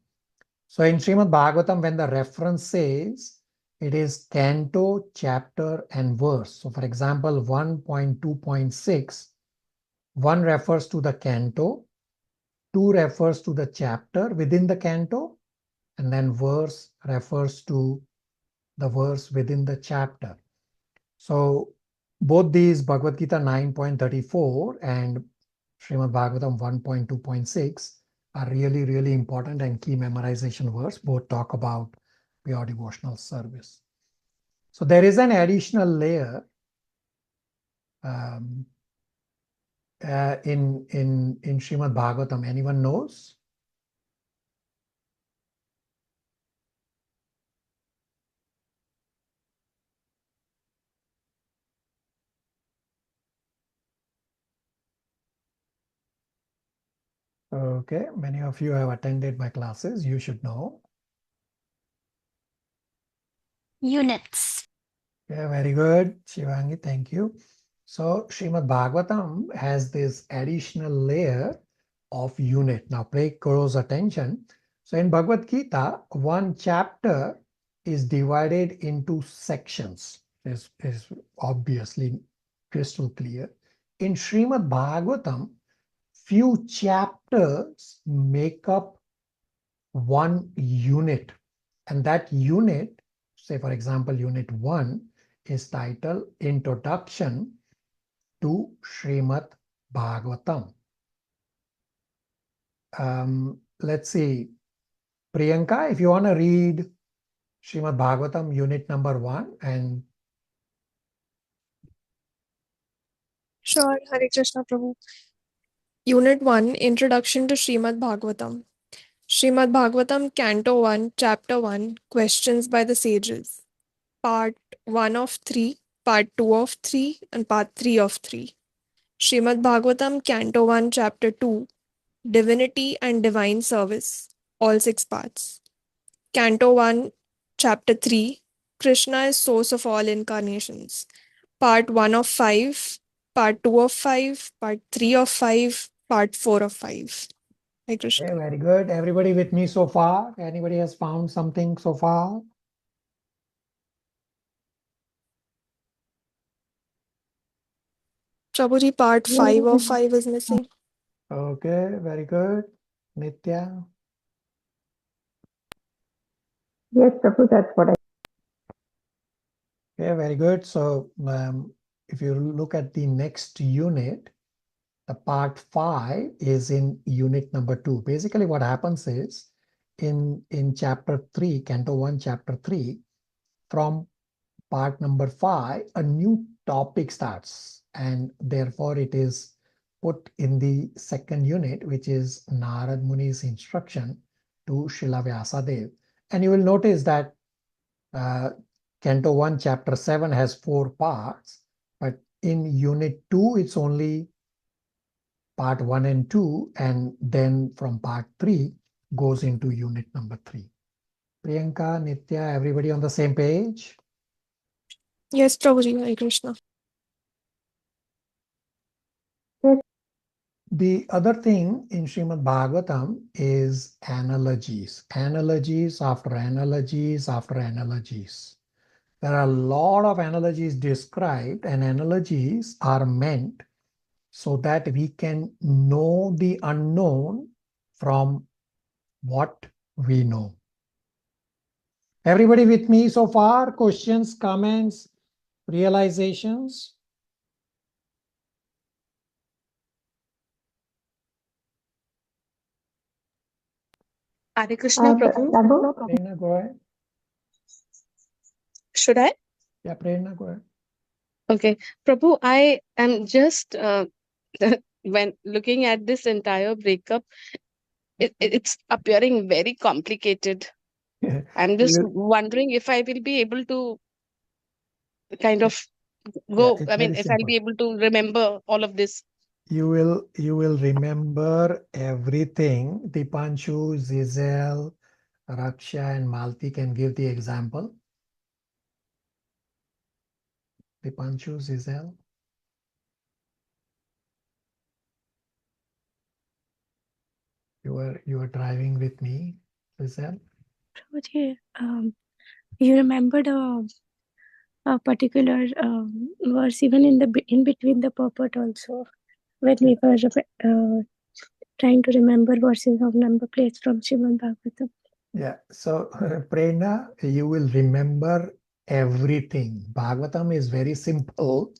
So in Srimad Bhagavatam, when the reference says it is canto, chapter, and verse. So for example, 1.2.6, 1 refers to the canto, 2 refers to the chapter within the canto, and then verse refers to the verse within the chapter. So both these Bhagavad Gita 9.34 and Srimad Bhagavatam 1.2.6 are really, really important and key memorization verse. Both talk about pure devotional service. So there is an additional layer in Srimad Bhagavatam. Anyone knows? Okay, many of you have attended my classes. You should know. Units. Yeah, very good, Shivangi, thank you. So Srimad Bhagavatam has this additional layer of unit. Now pay close attention. So in Bhagavad Gita, one chapter is divided into sections. This is obviously crystal clear. In Srimad Bhagavatam, few chapters make up one unit. And that unit, say for example, unit 1 is titled Introduction to Srimad Bhagavatam. Let's see, Priyanka, if you want to read Srimad Bhagavatam unit number 1 and Sure, Hare Krishna Prabhu. Unit 1, Introduction to Srimad Bhagavatam. Srimad Bhagavatam, Canto 1, Chapter 1, Questions by the Sages. Part 1 of 3, Part 2 of 3, and Part 3 of 3. Srimad Bhagavatam, Canto 1, Chapter 2, Divinity and Divine Service. All 6 parts. Canto 1, Chapter 3, Krishna is source of all incarnations. Part 1 of 5, Part 2 of 5, Part 3 of 5, Part 4 of 5. Hare Krishna. okay, very good. Everybody with me so far? Anybody has found something so far? Prabhuji, Part 5 of 5 is missing. Okay, very good. Nitya? Yes, Prabhu, that's what I. Okay, very good. So if you look at the next unit, the part 5 is in unit number 2. Basically, what happens is in chapter 3, Canto 1, chapter 3, from part number 5, a new topic starts, and therefore it is put in the second unit, which is Narad Muni's instruction to Srila Vyasadeva. And you will notice that Canto 1, chapter 7 has 4 parts, but in unit 2, it's only part 1 and 2, and then from part 3 goes into unit number 3. Priyanka, Nitya, everybody on the same page? Yes, Prabhuji, Hare Krishna. The other thing in Srimad Bhagavatam is analogies. Analogies after analogies after analogies. There are a lot of analogies described, and analogies are meant so that we can know the unknown from what we know. Everybody with me so far? Questions, comments, realizations? Hare Krishna, Prabhu. Prerna, go ahead. Should I? Yeah, Prerna, go ahead. Okay. Prabhu, I am just, when looking at this entire breakup, it's appearing very complicated. I'm just wondering if I will be able to kind of go, it's I mean, very if I'll simple. be able to remember all of this. You will remember everything. Dipanshu, Zizel, Raksha, and Malti can give the example. Dipanshu, Zizel. You were driving with me, Zizel. Prabhuji, you remembered a particular verse even in between the purport also, when we were trying to remember verses of number plates from Srimad Bhagavatam. Yeah, so Prerna, you will remember everything. Bhagavatam is very simple.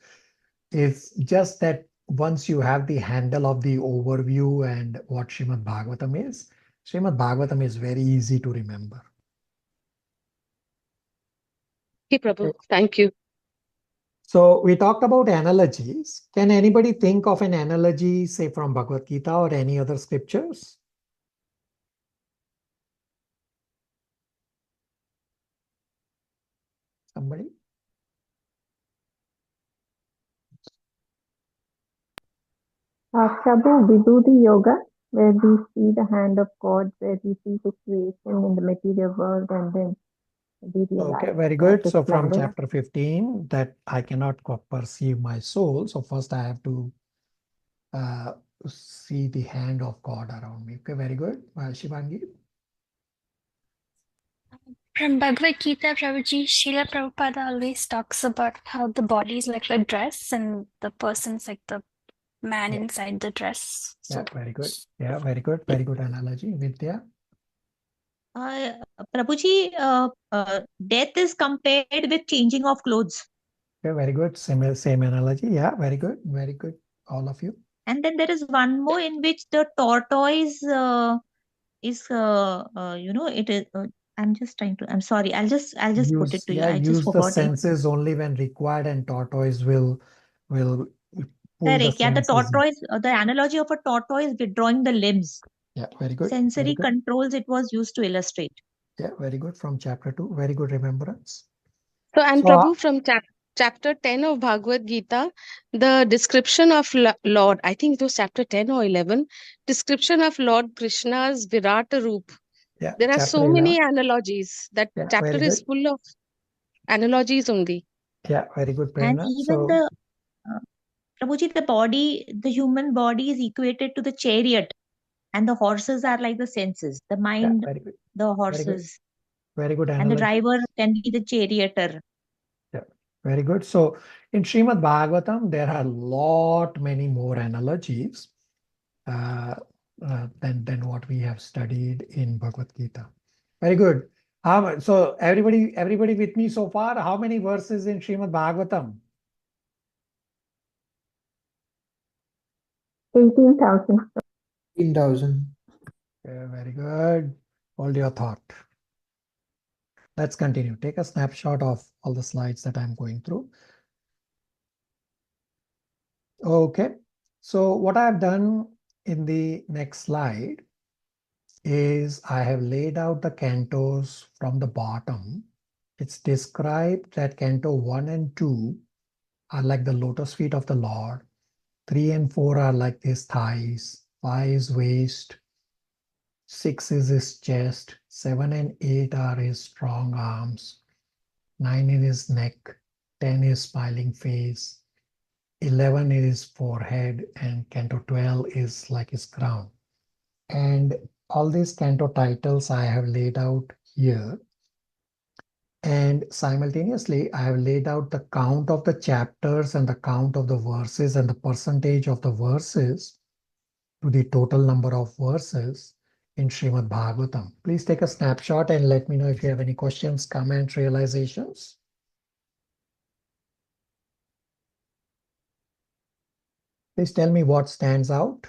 It's just that once you have the handle of the overview and what Srimad Bhagavatam is very easy to remember. Okay, Prabhu, thank you. So we talked about analogies. Can anybody think of an analogy, say from Bhagavad Gita or any other scriptures? Somebody? Prabhu, we do the yoga where we see the hand of God, where we see His creation in the material world, and then we realize. Okay, very good. So from chapter 15, that I cannot perceive my soul. So first I have to see the hand of God around me. Okay, very good. Shivangi? From Bhagavad Gita, Prabhuji, Srila Prabhupada always talks about how the body is like a dress and the person's like the man inside the dress. So, Yeah, very good. Yeah, very good. Very good analogy. Vidya? Prabhuji, death is compared with changing of clothes. Okay, very good. Same analogy. Yeah, very good. Very good. All of you. And then there is one more in which the tortoise is, it is. I'm just trying to. I'm sorry. I'll just put it to you. I just Use the forgot it. senses only when required, and tortoise will pull the Correct. Yeah, the senses in. tortoise. The analogy of a tortoise withdrawing the limbs. Yeah, very good. Sensory Very good. controls. It was used to illustrate. Yeah, very good. From chapter 2. Very good remembrance. So, and So, Prabhu, from chapter 10 of Bhagavad Gita, the description of Lord, I think it was chapter 10 or 11, description of Lord Krishna's Virata Roop. Yeah, There are chapter so 11. many analogies. That Yeah, chapter very is good. full of analogies only. Yeah, very good, And Prerna. even the Prabhuji, the human body is equated to the chariot, and the horses are like the senses, the mind, very good. the Very good. horses, Very good and the analogy. driver can be the charioteer. Yeah, very good. So in Srimad Bhagavatam, there are many more analogies. than what we have studied in Bhagavad Gita. Very good. So everybody with me so far, how many verses in Srimad Bhagavatam? 18,000. 18,000. Very good. Hold your thought. Let's continue. Take a snapshot of all the slides that I'm going through. Okay. So what I've done in the next slide is I have laid out the cantos from the bottom. It's described that canto 1 and 2 are like the lotus feet of the Lord. 3 and 4 are like his thighs. 5 is waist. 6 is his chest. 7 and 8 are his strong arms. 9 is his neck. 10 is smiling face. 11 is his forehead. And canto 12 is like his crown. And all these canto titles I have laid out here. And simultaneously, I have laid out the count of the chapters and the count of the verses and the percentage of the verses to the total number of verses in Srimad Bhagavatam. Please take a snapshot and let me know if you have any questions, comments, realizations. Please tell me what stands out.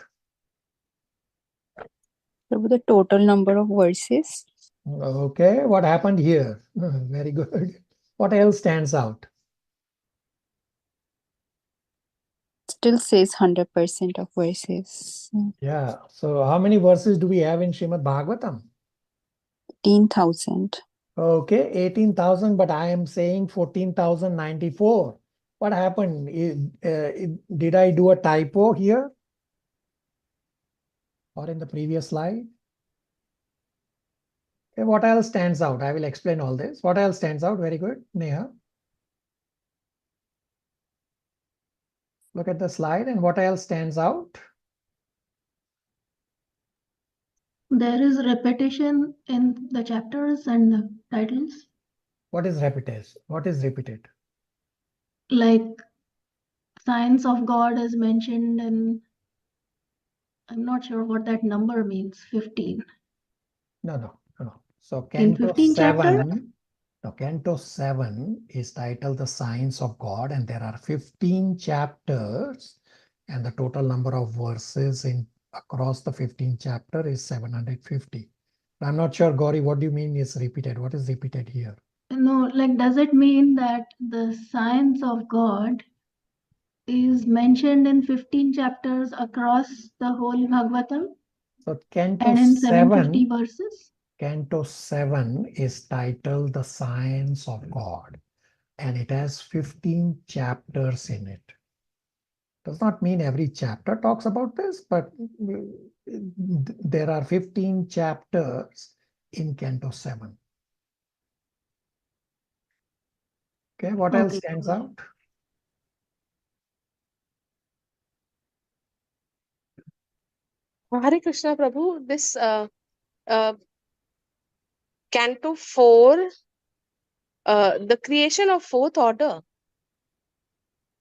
The total number of verses. Okay, what happened here? Very good. What else stands out? Still says 100% of verses. Yeah, so how many verses do we have in Srimad Bhagavatam? 18,000. Okay, 18,000, but I am saying 14,094. What happened? Did I do a typo here? Or in the previous slide? Okay, what else stands out? I will explain all this. What else stands out? Very good. Neha. Look at the slide and what else stands out? There is repetition in the chapters and the titles. What is repeated? What is repeated? Like science of God is mentioned, and I'm not sure what that number means. 15. No. So In Canto 15 chapter? 7, no, Canto 7 is titled The Science of God, and there are 15 chapters, and the total number of verses across the 15 chapter is 750. I'm not sure, Gauri, what do you mean is repeated? What is repeated here? No, like does it mean that the science of God is mentioned in 15 chapters across the whole Bhagavatam? So Canto And in 7, 750 verses? Canto 7 is titled The Science of God, and it has 15 chapters in it. Does not mean every chapter talks about this, but there are 15 chapters in Canto 7. Okay, what else stands out? Hare Krishna Prabhu, this Canto 4, the creation of fourth order.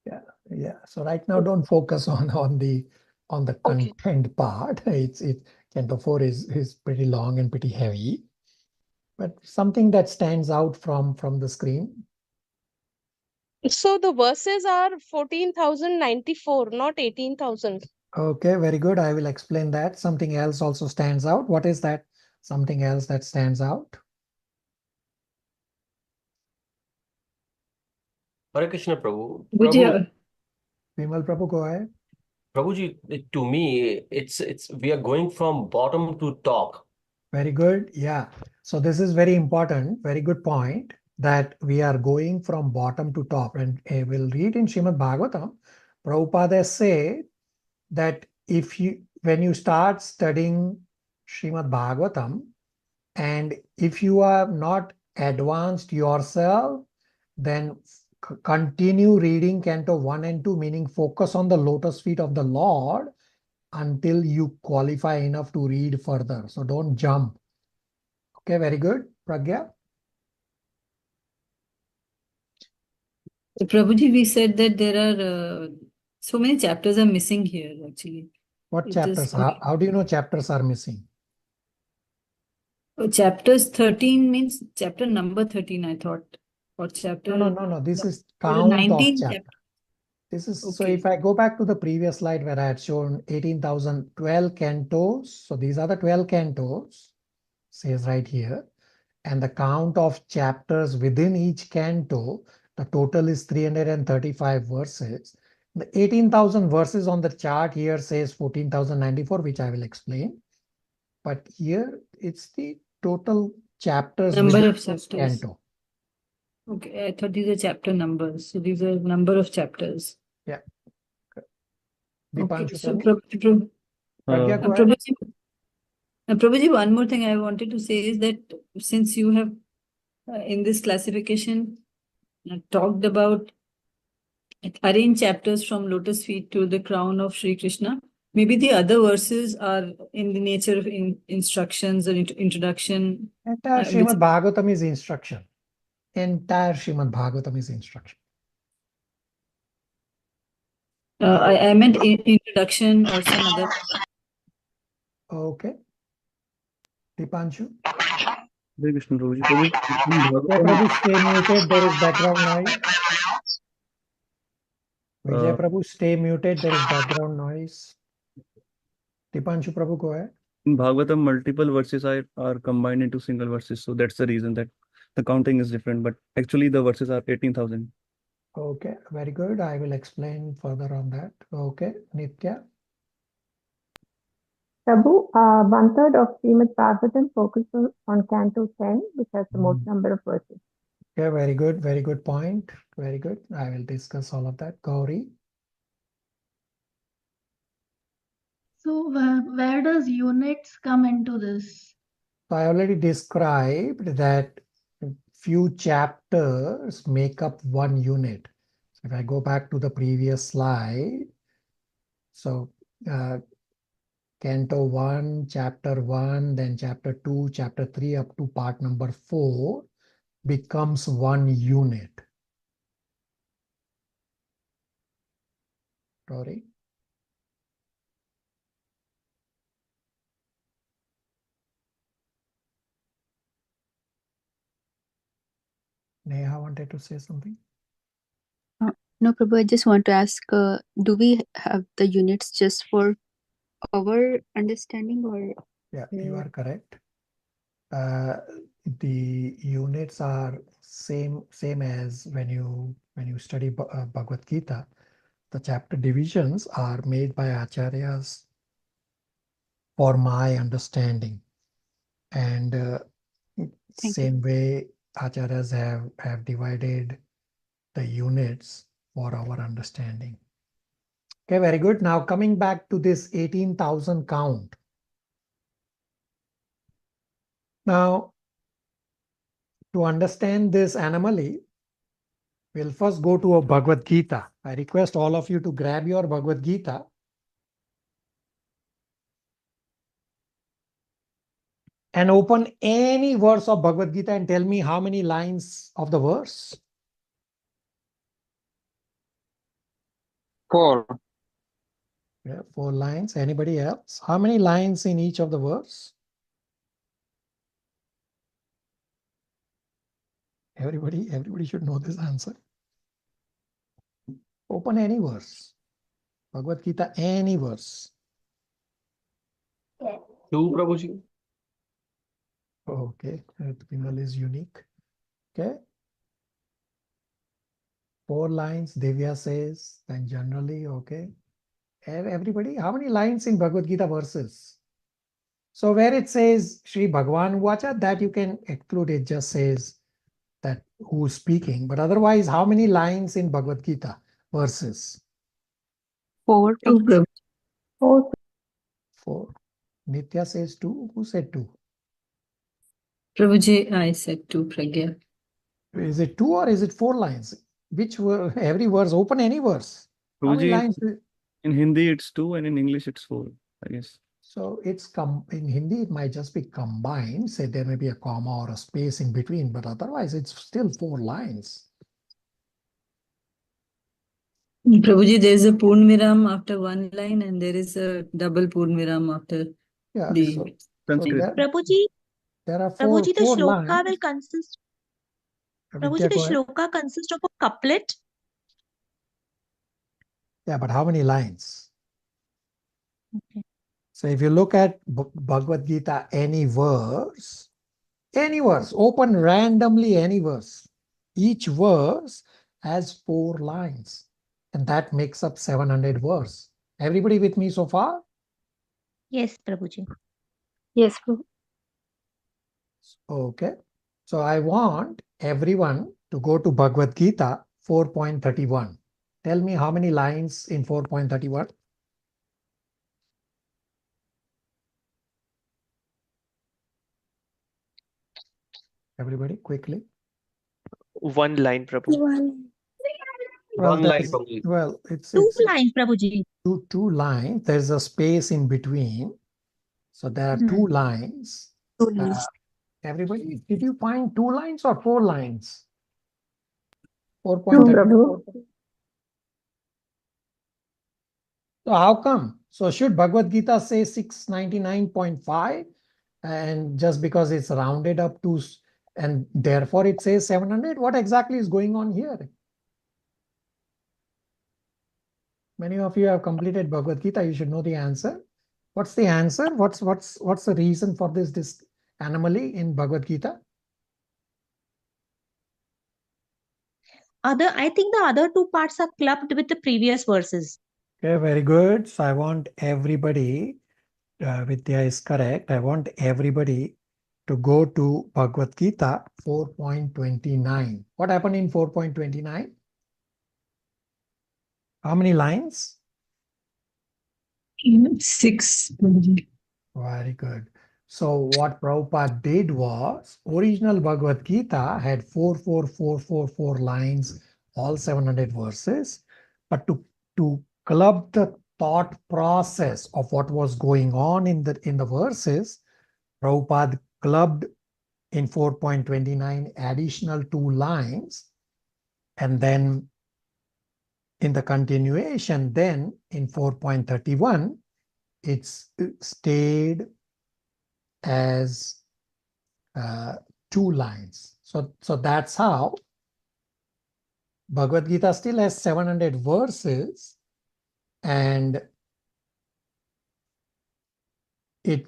Yeah. So right now, don't focus on the content part. Canto 4 is pretty long and pretty heavy, but something that stands out from the screen. So the verses are 14,094, not 18,000. Okay, very good. I will explain that. Something else also stands out. What is that? Something else that stands out? Hare Krishna Prabhu. Vimal Prabhu, go ahead. Prabhuji, to me, it's we are going from bottom to top. Very good. Yeah. So this is very important. Very good point that we are going from bottom to top. And we'll read in Srimad Bhagavatam, Prabhupada say that when you start studying Srimad Bhagavatam, and if you are not advanced yourself, then continue reading Canto 1 and 2, meaning focus on the lotus feet of the Lord until you qualify enough to read further. So don't jump. Okay, very good. Pragya? Prabhuji, we said that there are so many chapters are missing here actually. What It chapters? is How do you know chapters are missing? chapters 13 means chapter number 13, I thought. Or chapter No. This is chapter count of 19 chapters. chapter. This is so Okay. if I go back to the previous slide where I had shown 18,012 cantos. So these are the 12 cantos, says right here. And the count of chapters within each canto, the total is 335 verses. The 18,000 verses on the chart here says 14,094, which I will explain. But here it's the total chapters Number within of each chapters. canto. Okay, I thought these are chapter numbers. So these are number of chapters. Yeah. Okay, Dipanshu, so Pragya, go ahead. Prabhuji, one more thing I wanted to say is that since you have in this classification talked about arrange chapters from lotus feet to the crown of Sri Krishna, maybe the other verses are in the nature of instructions or introduction. Entire Srimad Bhagavatam is instruction. Entire Srimad Bhagavatam is instruction. I meant introduction or some other. Okay. Dipanshu. Vijay Prabhu, stay muted. There is background noise. Vijay Prabhu, stay muted. There is background noise. Dipanshu Prabhu, go ahead. In Bhagavatam, multiple verses are combined into single verses. So that's the reason that the counting is different. But actually, the verses are 18,000. Okay, very good. I will explain further on that. Okay, Nitya. Prabhu, 1/3 of Srimad Bhagavatam focuses on Canto 10, which has the most number of verses. Okay, very good. Very good point. Very good. I will discuss all of that. Gauri. So where does units come into this? So I already described that few chapters make up one unit. So if I go back to the previous slide, so Canto 1, Chapter 1, then Chapter 2, Chapter 3 up to part number 4 becomes one unit. Sorry. Neha wanted to say something. No, Prabhu, I just want to ask, do we have the units just for our understanding or? Yeah, you are correct. The units are same as when you study Bhagavad Gita. The chapter divisions are made by acharyas for my understanding, and same way acharyas have divided the units for our understanding. Okay, very good. Now coming back to this 18,000 count. Now, to understand this anomaly, we'll first go to a Bhagavad Gita. I request all of you to grab your Bhagavad Gita. And open any verse of Bhagavad Gita and tell me how many lines of the verse. 4. Yeah, 4 lines. Anybody else? How many lines in each of the verse? Everybody should know this answer. Open any verse. Bhagavad Gita, any verse. 2, Prabhuji. Okay, Vimal is unique. Okay. 4 lines, Divya says, then generally, okay. Everybody, how many lines in Bhagavad Gita verses? So where it says Sri Bhagavan Vacha, that you can exclude, it just says that who's speaking. But otherwise, how many lines in Bhagavad Gita verses? 4. 2. 4. 4. Nitya says 2. Who said 2? Prabhuji, I said 2, Pragya. Is it 2 or is it 4 lines? Which were every verse? Open any verse. How many lines? In Hindi, it's 2, and in English, it's 4, I guess. So it's in Hindi, it might just be combined. Say there may be a comma or a space in between, but otherwise it's still 4 lines. Prabhuji, there is a Purnviram after one line and there is a double Purnviram after Yeah, the so Sanskrit. Prabhuji, there are Prabhuji, the four shloka will lines. consist. Prabhuji, Vidya, the go ahead. shloka consists of a couplet. Yeah, but how many lines? Okay. So if you look at Bhagavad Gita, any verse, open randomly any verse. Each verse has 4 lines, and that makes up 700 verse. Everybody with me so far? Yes, Prabhuji. Yes, Prabhu. Okay. So I want everyone to go to Bhagavad Gita 4.31. Tell me how many lines in 4.31? Everybody, quickly. One line, Prabhu. Well, One line, there's, Prabhuji. well, it's Two lines, Prabhuji. two lines. There's a space in between. So there are 2 lines. Everybody, did you find 2 lines or 4 lines? 4.30. So how come? So should Bhagavad Gita say 699.5 and just because it's rounded up to and therefore it says 700? What exactly is going on here? Many of you have completed Bhagavad Gita. You should know the answer. What's the answer? What's the reason for this anomaly in Bhagavad Gita? I think the other 2 parts are clubbed with the previous verses. Okay, very good. So I want everybody, Vidya is correct. I want everybody to go to Bhagavad Gita 4.29. What happened in 4.29? How many lines? 6. Very good. So what Prabhupada did was, original Bhagavad Gita had 4 lines, all 700 verses. But to club the thought process of what was going on in the verses, Prabhupada clubbed in 4.29 additional 2 lines. And then in the continuation, then in 4.31, it stayed as 2 lines. So that's how Bhagavad Gita still has 700 verses, and it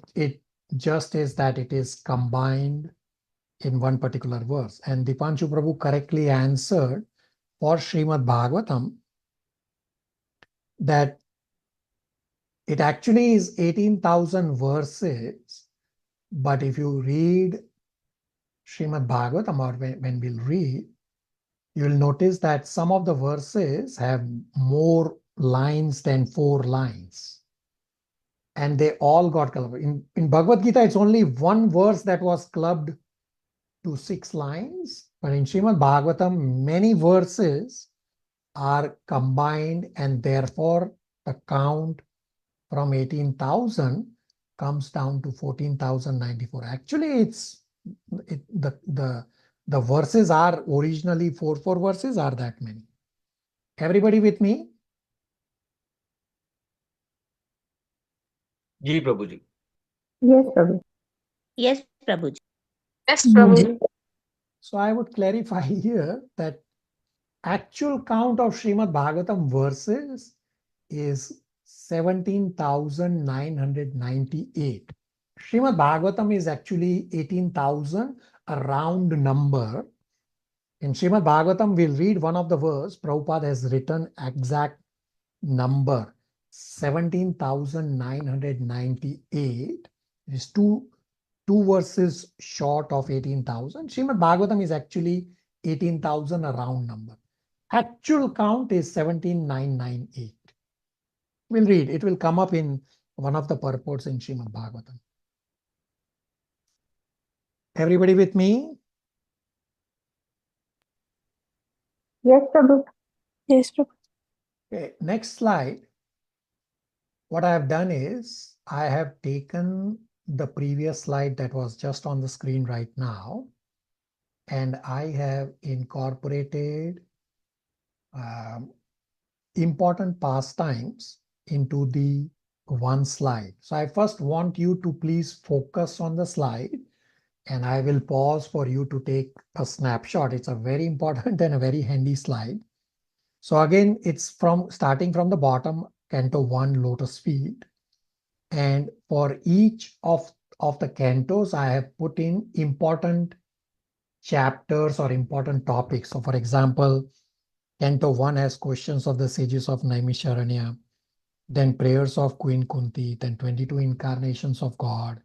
just is that it is combined in one particular verse. And Dipanshu Prabhu correctly answered for Srimad Bhagavatam that it actually is 18,000 verses, but if you read Srimad Bhagavatam, or when we'll read, you'll notice that some of the verses have more lines than 4 lines. And they all got clubbed. In Bhagavad Gita, it's only one verse that was clubbed to 6 lines. But in Srimad Bhagavatam, many verses are combined, and therefore the count from 18,000 comes down to 14,094. Actually, the verses are originally 4 verses are that many. Everybody with me? Ji, Prabhuji. Yes, Prabhu. Yes, Prabhuji. Yes, Prabhu. So I would clarify here that actual count of Srimad Bhagavatam verses is 17,998. Srimad Bhagavatam is actually 18,000, a round number. In Srimad Bhagavatam, we'll read one of the verse. Prabhupada has written exact number 17,998. It is two verses short of 18,000. Srimad Bhagavatam is actually 18,000, a round number. Actual count is 17,998. We'll read. It will come up in one of the purports in Srimad Bhagavatam. Everybody with me? Yes, Prabhu. Yes, Prabhu. Okay, next slide. What I have done is I have taken the previous slide that was just on the screen right now, and I have incorporated important pastimes into the one slide. So I first want you to please focus on the slide, and I will pause for you to take a snapshot. It's a very important and a very handy slide. So again, it's from starting from the bottom, Canto 1, Lotus Feet. And for each of the cantos, I have put in important chapters or important topics. So for example, Canto 1 has questions of the sages of Naimisharanya, then prayers of Queen Kunti, then 22 incarnations of God,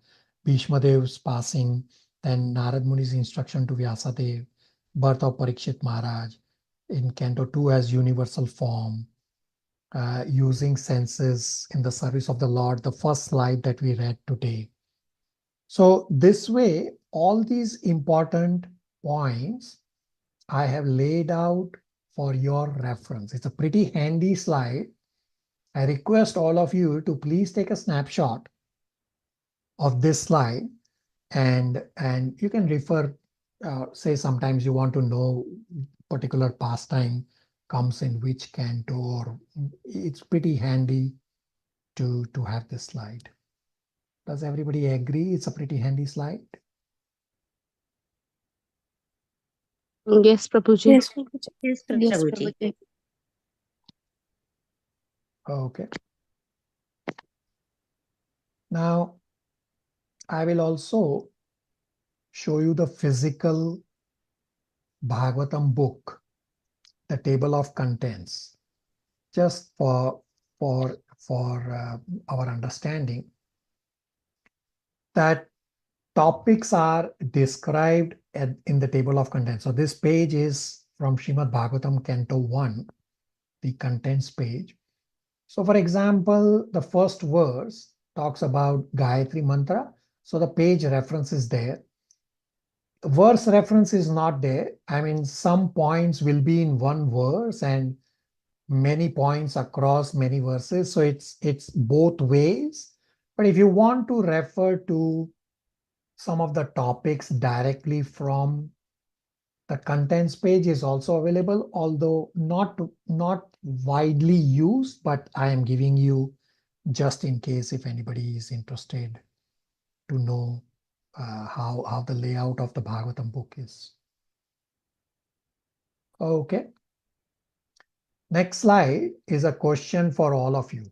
Bhishma Dev's passing, then Narad Muni's instruction to Vyasadev, birth of Parikshit Maharaj. In Canto 2 has universal form, using senses in the service of the Lord, the first slide that we read today. So this way, all these important points I have laid out for your reference. It's a pretty handy slide. I request all of you to please take a snapshot of this slide, and you can refer, say sometimes you want to know particular pastime comes in which canto, or it's pretty handy to have this slide. Does everybody agree it's a pretty handy slide? Yes, Prabhuji. Yes, Prabhuji. Yes, Prabhuji. Okay. Now, I will also show you the physical Bhagavatam book, the table of contents, just for our understanding, that topics are described in the table of contents. So this page is from Srimad Bhagavatam Canto 1, the contents page. So for example, the first verse talks about Gayatri Mantra. So the page reference is there. Verse reference is not there. I mean, some points will be in one verse and many points across many verses. So it's both ways. But if you want to refer to some of the topics directly from the contents page, is also available, although not widely used, but I am giving you just in case if anybody is interested to know how the layout of the Bhagavatam book is. Okay. Next slide is a question for all of you.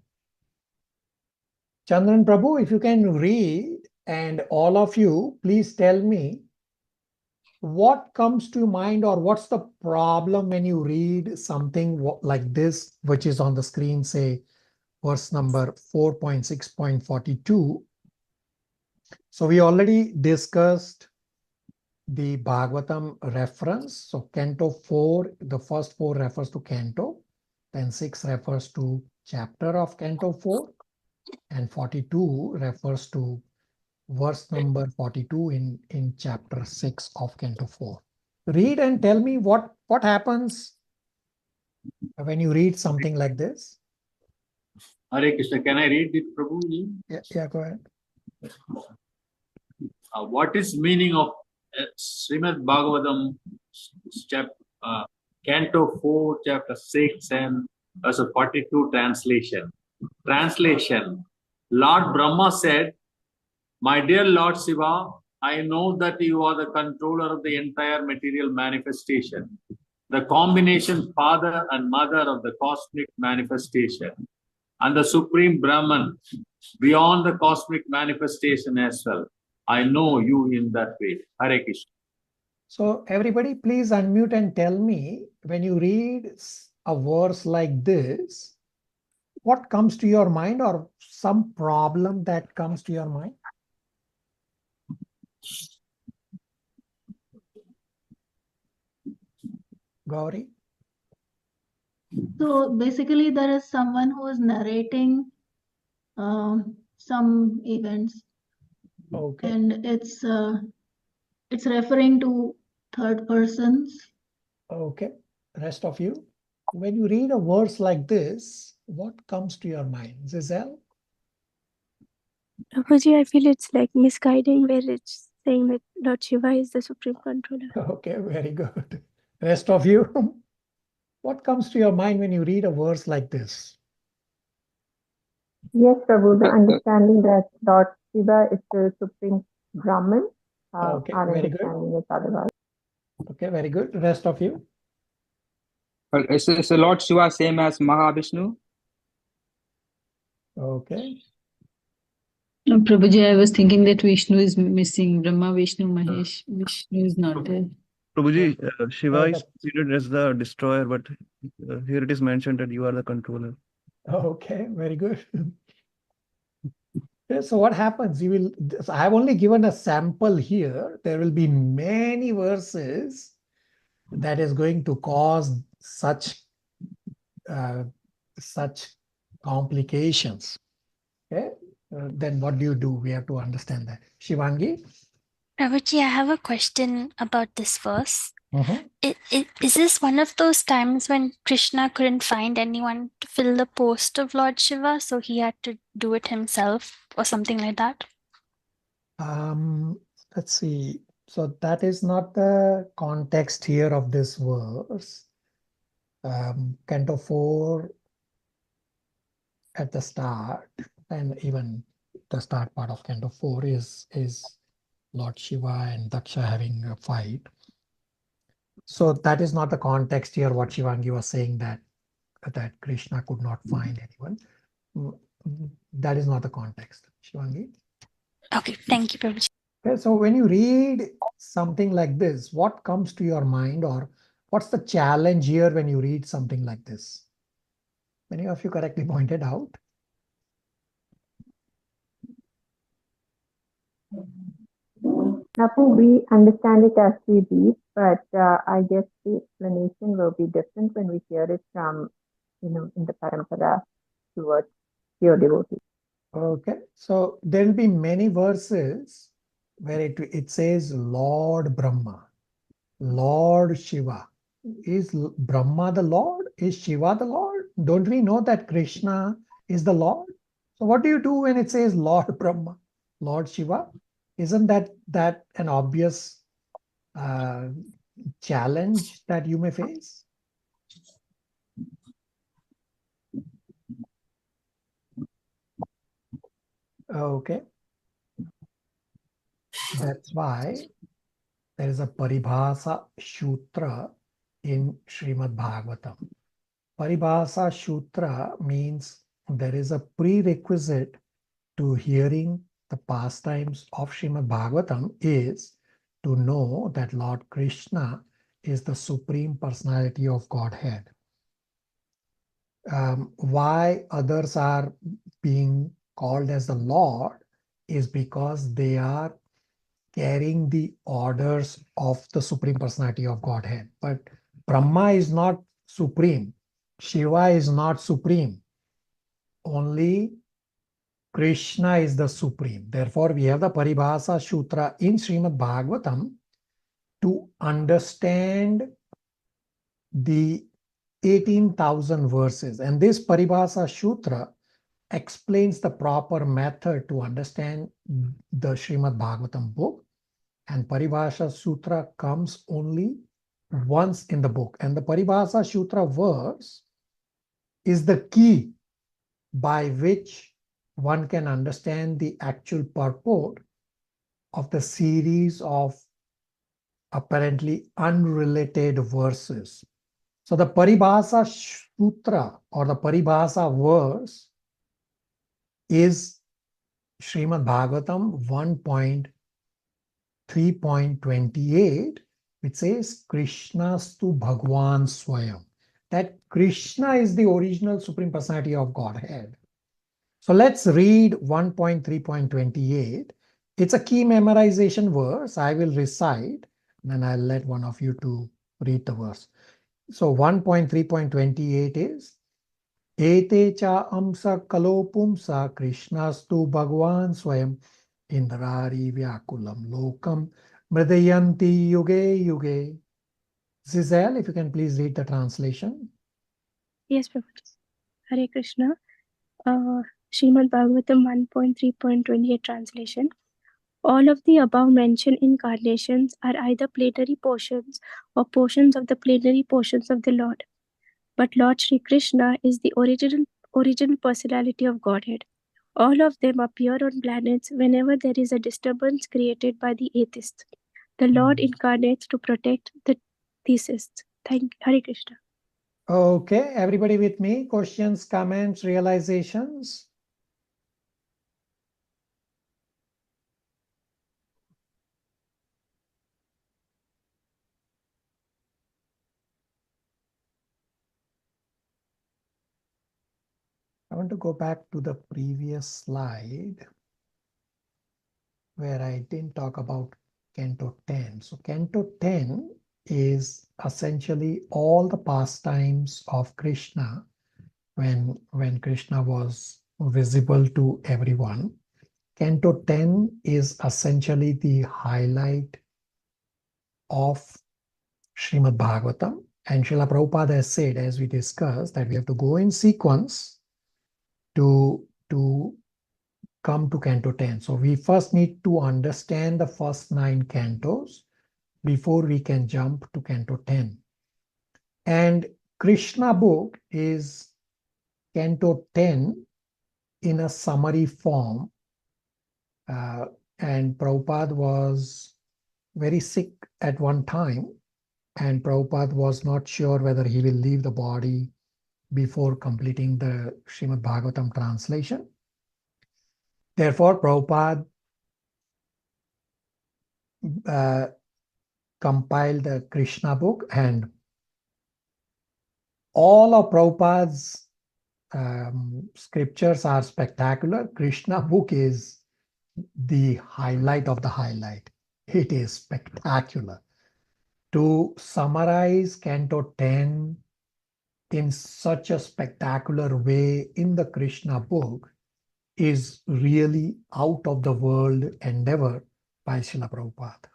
Chandran Prabhu, if you can read, and all of you, please tell me what comes to mind, or what's the problem when you read something like this, which is on the screen, say verse number 4.6.42. So we already discussed the Bhagavatam reference. So Canto 4, the first 4 refers to Canto, then 6 refers to chapter of Canto 4, and 42 refers to verse number 42 in chapter 6 of Canto 4. Read and tell me what happens when you read something like this. Hare Krishna, can I read it, Prabhuji? Yeah, go ahead. What is meaning of Srimad Bhagavatam, Canto 4, chapter 6, and verse 42 translation? Translation. Lord Brahma said, "My dear Lord Shiva, I know that you are the controller of the entire material manifestation, the combination father and mother of the cosmic manifestation, and the supreme Brahman beyond the cosmic manifestation as well. I know you in that way." Hare Krishna. So everybody please unmute and tell me, when you read a verse like this, what comes to your mind, or some problem that comes to your mind? Gauri? So basically, there is someone who is narrating some events, okay, and it's referring to third persons. Okay. Rest of you, when you read a verse like this, what comes to your mind? Giselle? Prabhuji, I feel it's like misguiding, where it's saying that Lord Shiva is the supreme controller. Okay, very good. Rest of you, What comes to your mind when you read a verse like this? Yes, Prabhu, the understanding that Lord Shiva is the supreme Brahman. Okay, Our very good. understanding is otherwise. Okay, very good. Rest of you? Is the Lord Shiva same as Mahavishnu? Okay. No, Prabhuji, I was thinking that Vishnu is missing. Brahma, Vishnu, Mahesh. Vishnu is not there. Prabhuji, Shiva is considered as the destroyer, but here it is mentioned that you are the controller. Okay, very good. So what happens? So I have only given a sample here. There will be many verses that is going to cause such complications. Okay, then what do? We have to understand that. Shivangi? Prabhuji, I have a question about this verse. Mhm. Is this one of those times when Krishna couldn't find anyone to fill the post of Lord Shiva, so he had to do it himself or something like that? Let's see. So that is not the context here of this verse. Canto 4 at the start, and even the start part of Canto 4 is Lord Shiva and Daksha having a fight. So that is not the context here, what Shivangi was saying, that Krishna could not find anyone. That is not the context, Shivangi. Okay, thank you, Prabhuji. Okay, so when you read something like this, what comes to your mind, or what's the challenge here when you read something like this? Many of you correctly pointed out. Prabhu, we understand it as we read, but I guess the explanation will be different when we hear it from, in the parampara towards pure devotee. Okay, so there will be many verses where it says Lord Brahma, Lord Shiva. Is Brahma the Lord? Is Shiva the Lord? Don't we know that Krishna is the Lord? So what do you do when it says Lord Brahma, Lord Shiva? Isn't that an obvious challenge that you may face? Okay. That's why there is a Paribhasa Sutra in Srimad Bhagavatam. Paribhasa Sutra means there is a prerequisite to hearing the pastimes of Srimad Bhagavatam is to know that Lord Krishna is the Supreme Personality of Godhead. Why others are being called as the Lord is because they are carrying the orders of the Supreme Personality of Godhead. But Brahma is not supreme. Shiva is not supreme. Only Krishna is the supreme. Therefore, we have the Paribhasa Sutra in Srimad Bhagavatam to understand the 18,000 verses. And this Paribhasa Sutra explains the proper method to understand the Srimad Bhagavatam book. And Paribhasa Sutra comes only once in the book. And the Paribhasa Sutra verse is the key by which one can understand the actual purport of the series of apparently unrelated verses. So the Paribhasa Sutra or the Paribhasa verse is Srimad Bhagavatam 1.3.28, which says Krishnastu Bhagwan Swayam. That Krishna is the original Supreme Personality of Godhead. So let's read 1.3.28. It's a key memorization verse. I will recite, and then I'll let one of you to read the verse. So 1.3.28 is Ete cha amsa kalopumsa Krishnastu Bhagwan Swayam Indrari Vyakulam Lokam Mridayanti Yuge Yuge. Zizel, if you can please read the translation. Yes, Prabhu. Hare Krishna. Srimad Bhagavatam 1.3.28 translation. All of the above mentioned incarnations are either plenary portions or portions of the plenary portions of the Lord. But Lord Sri Krishna is the original personality of Godhead. All of them appear on planets whenever there is a disturbance created by the atheists. The Lord incarnates to protect the theists. Hare Krishna. Okay, everybody with me? Questions, comments, realizations? I want to go back to the previous slide where I didn't talk about Canto 10. So Canto 10 is essentially all the pastimes of Krishna when Krishna was visible to everyone. Canto 10 is essentially the highlight of Srimad Bhagavatam. And Srila Prabhupada has said, as we discussed, that we have to go in sequence to come to Canto 10. So we first need to understand the first 9 cantos before we can jump to Canto 10. And Krishna book is Canto 10 in a summary form. And Prabhupada was very sick at one time, and Prabhupada was not sure whether he will leave the body before completing the Srimad Bhagavatam translation. Therefore, Prabhupada compiled the Krishna book, and all of Prabhupada's scriptures are spectacular. Krishna book is the highlight of the highlight. It is spectacular. To summarize Canto 10 in such a spectacular way in the Krishna book is really out of the world endeavor by Srila Prabhupada.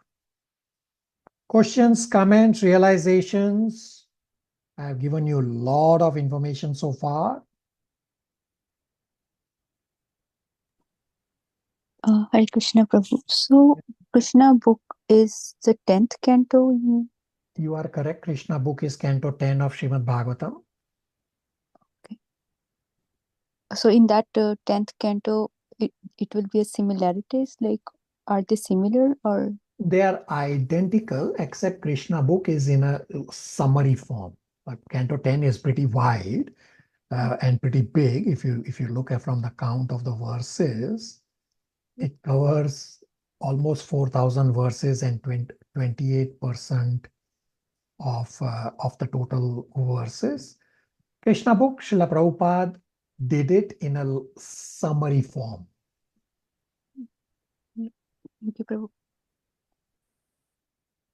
Questions, comments, realizations? I have given you a lot of information so far. Hare Krishna Prabhu. So Krishna book is the 10th canto? You are correct. Krishna book is Canto 10 of Srimad Bhagavatam. Okay. So in that 10th canto, it will be a similarities, like are they similar or? They are identical, except Krishna book is in a summary form. But Canto 10 is pretty wide and pretty big. If you look at from the count of the verses, it covers almost 4,000 verses and 28% of the total verses. Krishna book, Srila Prabhupada did it in a summary form. Thank you, Prabhu.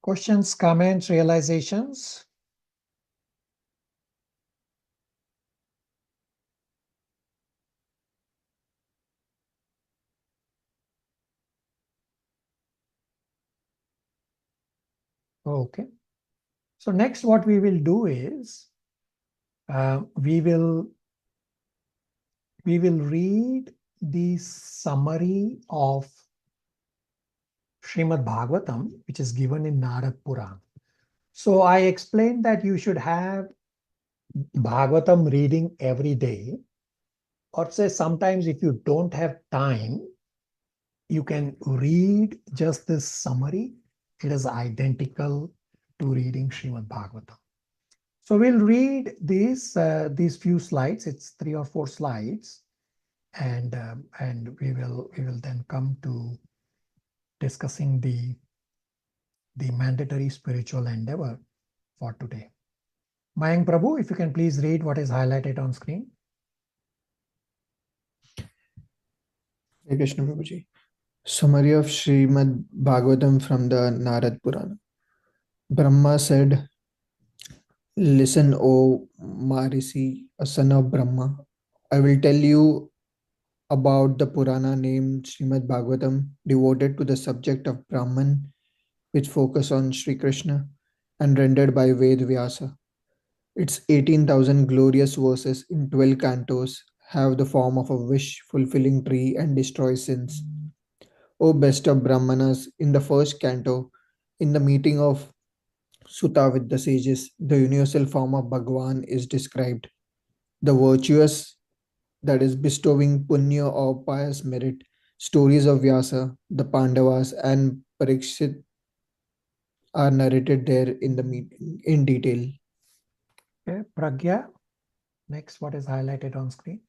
Questions, comments, realizations? Okay. So next what we will do is we will read the summary of Srimad Bhagavatam, which is given in Narad Purana. So I explained that you should have Bhagavatam reading every day, or say sometimes if you don't have time, you can read just this summary. It is identical to reading Srimad Bhagavatam. So we'll read these few slides. It's 3 or 4 slides, and we will then come to discussing the mandatory spiritual endeavor for today. Mayank Prabhu, if you can please read what is highlighted on screen. Hare Krishna Prabhuji. Summary of Srimad Bhagavatam from the Narad Purana. Brahma said, "Listen, O Marishi, a son of Brahma. I will tell you about the Purana named Srimad Bhagavatam, devoted to the subject of Brahman, which focus on Sri Krishna and rendered by Ved Vyasa. Its 18,000 glorious verses in 12 cantos have the form of a wish-fulfilling tree and destroy sins. O best of Brahmanas, in the first canto, in the meeting of Sutta with the sages, the universal form of Bhagwan is described. The virtuous, that is bestowing punya or pious merit, stories of Vyasa, the Pandavas, and Parikshit are narrated there in the meeting in detail. Okay, Pragya. Next, what is highlighted on screen?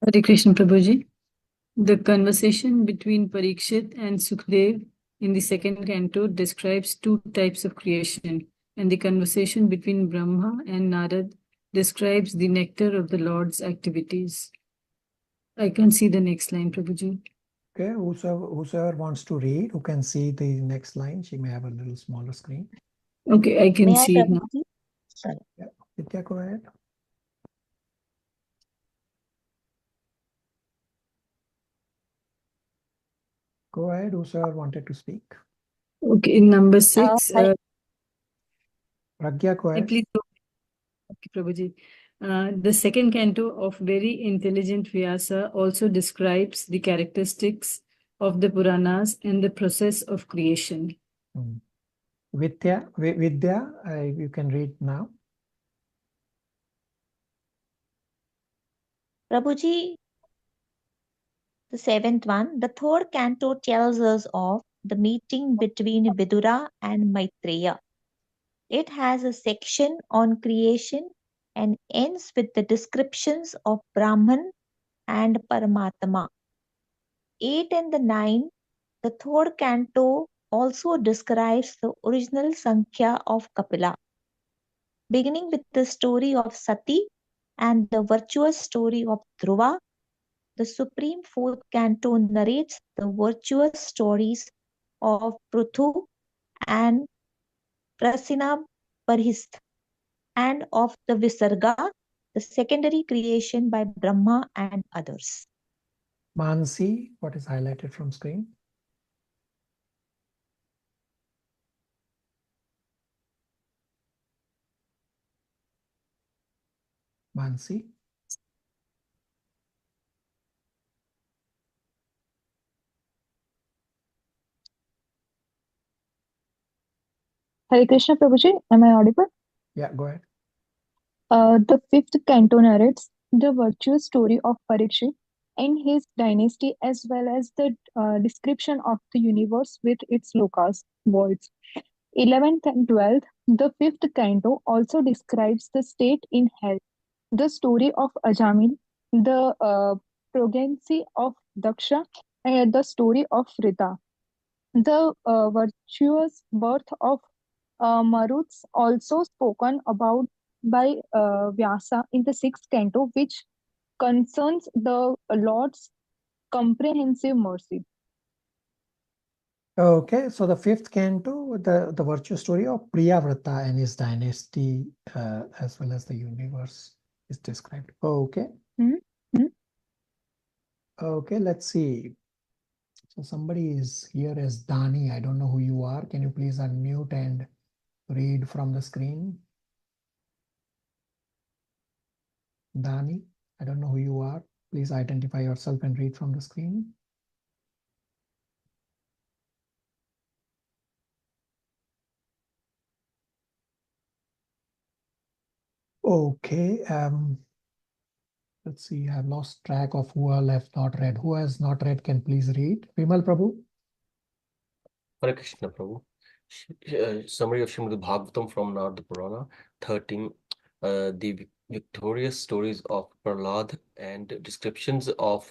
Hare Krishna Prabhuji. The conversation between Parikshit and Sukhdev in the second canto describes two types of creation, and the conversation between Brahma and Narad describes the nectar of the Lord's activities. I can see the next line, Prabhuji. Okay, whosoever wants to read, who can see the next line, she may have a little smaller screen. Okay, I can see it now. Sorry. Yeah, Vidya, go ahead. Go ahead, whosoever wanted to speak. Okay, in number 6. Pragya, go ahead. Please, okay, Prabhuji. The second canto of very intelligent Vyasa also describes the characteristics of the Puranas and the process of creation. Vidya, you can read now. Prabhuji, the seventh one, the third canto tells us of the meeting between Vidura and Maitreya. It has a section on creation and ends with the descriptions of Brahman and Paramatma. 8 and the 9, the third canto also describes the original Sankhya of Kapila, beginning with the story of Sati and the virtuous story of Dhruva. The supreme fourth canto narrates the virtuous stories of Pruthu and Prasinabharhist and of the Visarga, the secondary creation by Brahma and others. Mansi, what is highlighted from screen? Mansi. Hare Krishna Prabhuji, am I audible? Yeah, go ahead. The fifth canto narrates the virtuous story of Parikshit and his dynasty, as well as the description of the universe with its lokas, worlds. 11th and 12th, the fifth canto also describes the state in hell, the story of Ajamil, the progeny of Daksha, and the story of Rita. The virtuous birth of Maruts also spoken about by Vyasa in the sixth canto, which concerns the Lord's comprehensive mercy. Okay, so the fifth canto, the virtuous story of Priyavrata and his dynasty, as well as the universe, is described. Okay. Okay, let's see. So somebody is here as Dani. I don't know who you are. Can you please unmute and read from the screen? Dani, I don't know who you are. Please identify yourself and read from the screen. Okay. Let's see. I've lost track of who all have not read. Who has not read can please read. Vimal Prabhu. Hare Krishna Prabhu. Summary of Srimad Bhagavatam from Narada Purana 13. The victorious stories of Prahlad and descriptions of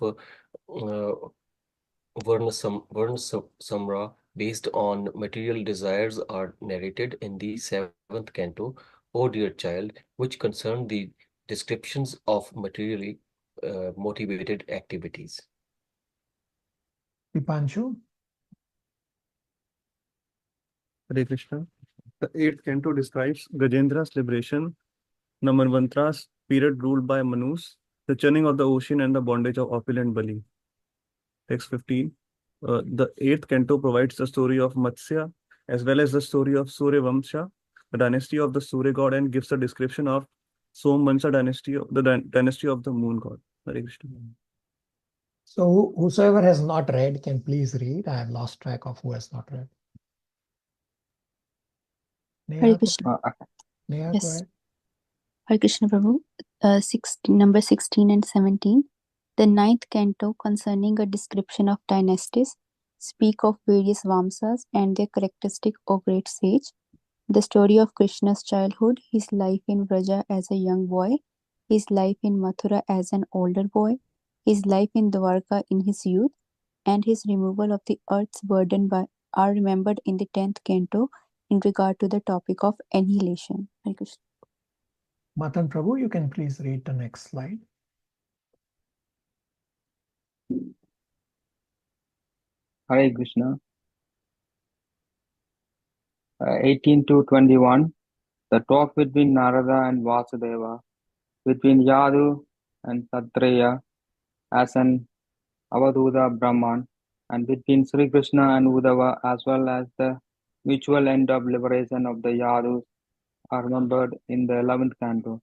Varnasamra based on material desires are narrated in the 7th canto, O dear child, which concern the descriptions of materially motivated activities. Dipanshu. Hare Krishna. The 8th canto describes Gajendra's liberation, Namanvantra's period ruled by Manus, the churning of the ocean and the bondage of opulent Bali. Text 15. The 8th canto provides the story of Matsya as well as the story of Surya Vamsha, the dynasty of the Surya god, and gives a description of Somvansa dynasty, the dynasty of the moon god. Hare Krishna. So whosoever has not read can please read. I have lost track of who has not read. Hare Neha, Krishna. Neha, go Yes. ahead. Hare Krishna Prabhu. Number 16 and 17. The ninth canto concerning a description of dynasties speak of various Vamsas and their characteristic of great sage. The story of Krishna's childhood, his life in Vraja as a young boy, his life in Mathura as an older boy, his life in Dwarka in his youth, and his removal of the earth's burden are remembered in the 10th canto in regard to the topic of annihilation. Hare Krishna. Matan Prabhu, you can please read the next slide. Hare Krishna. 18 to 21. The talk between Narada and Vasudeva, between Yadu and Sattreya as an Avaduta Brahman, and between Sri Krishna and Uddhava, as well as the mutual end of liberation of the Yadus, are remembered in the 11th canto.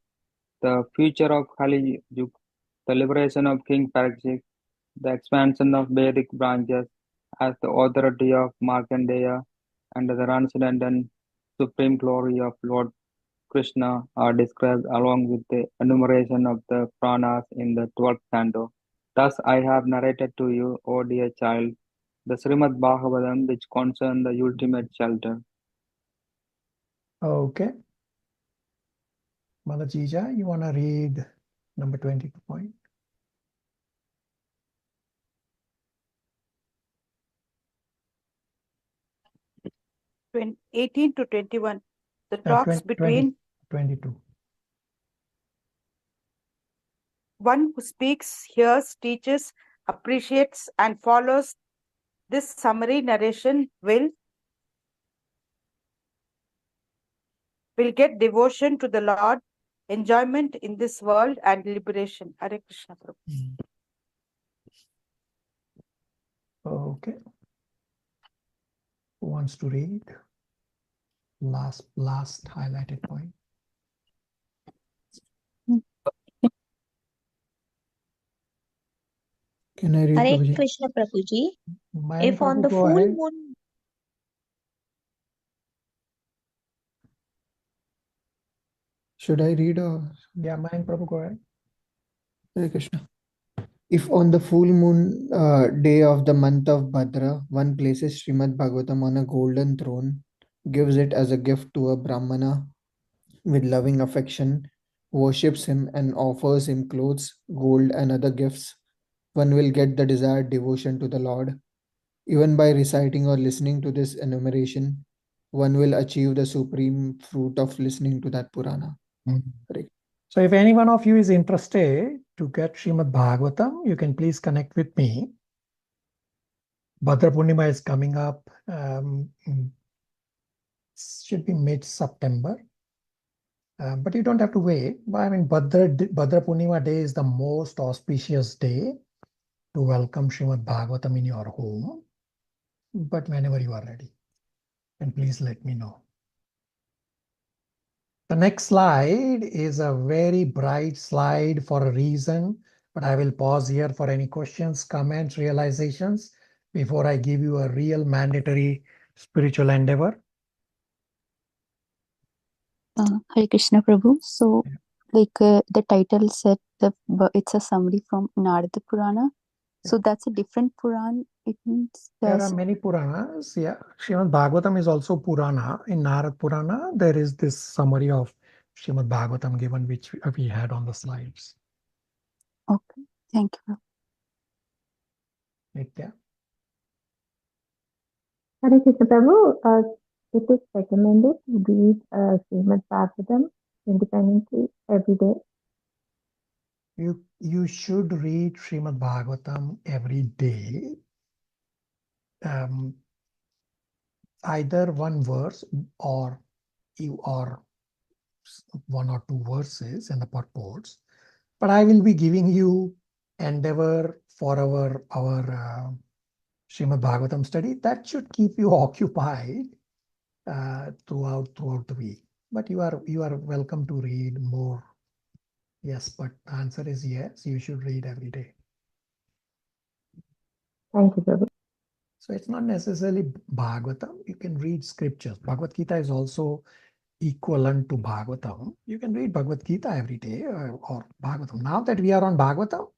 The future of Kali Yuga, the liberation of King Parikshit, the expansion of Vedic branches as the authority of Markandeya, and the transcendent and supreme glory of Lord Krishna are described along with the enumeration of the pranas in the 12th canto. Thus I have narrated to you, O dear child, the Srimad Bhagavatam which concern the ultimate shelter. Okay. Mother Jija, you want to read number 22 point? When 18 to 21, the talks between 22. one who speaks, hears, teaches, appreciates, and follows this summary narration will get devotion to the Lord, enjoyment in this world, and liberation. Hare Krishna Prabhu. Okay. Who wants to read? Last highlighted point. Can I read, Hare Prabhuji? Krishna Prabhuji. Mayan If on Prabhu, the go full ahead. moon, Should I read or? Yeah, Mayan Prabhu, go ahead. Hare Krishna. If on the full moon day of the month of Bhadra, one places Srimad Bhagavatam on a golden throne, gives it as a gift to a Brahmana with loving affection, worships him and offers him clothes, gold and other gifts, one will get the desired devotion to the Lord. Even by reciting or listening to this enumeration, one will achieve the supreme fruit of listening to that Purana. So if any one of you is interested to get Srimad Bhagavatam, you can please connect with me. Bhadra Purnima is coming up. Should be mid-September. But you don't have to wait. I mean, Bhadra Purnima day is the most auspicious day to welcome Srimad Bhagavatam in your home. But whenever you are ready, and please let me know. The next slide is a very bright slide for a reason, but I will pause here for any questions, comments, realizations before I give you a real mandatory spiritual endeavor. Hare Krishna Prabhu. So, the title said it's a summary from Narada Purana. So that's a different Puran. It means there are many Puranas. Yeah, Srimad Bhagavatam is also Purana. In Narada Purana, there is this summary of Srimad Bhagavatam given, which we had on the slides. Okay, thank you. Nitya. Hare Krishna Prabhu, it is recommended to read Srimad Bhagavatam independently every day. You should read Srimad Bhagavatam every day. Either one verse or one or two verses in the purports. But I will be giving you endeavor for our Srimad Bhagavatam study. That should keep you occupied throughout the week. But you are welcome to read more. Yes, but the answer is yes, you should read every day. Thank you, Prabhu. So it's not necessarily Bhagavatam. You can read scriptures. Bhagavad Gita is also equivalent to Bhagavatam. You can read Bhagavad Gita every day or Bhagavatam. Now that we are on Bhagavatam, you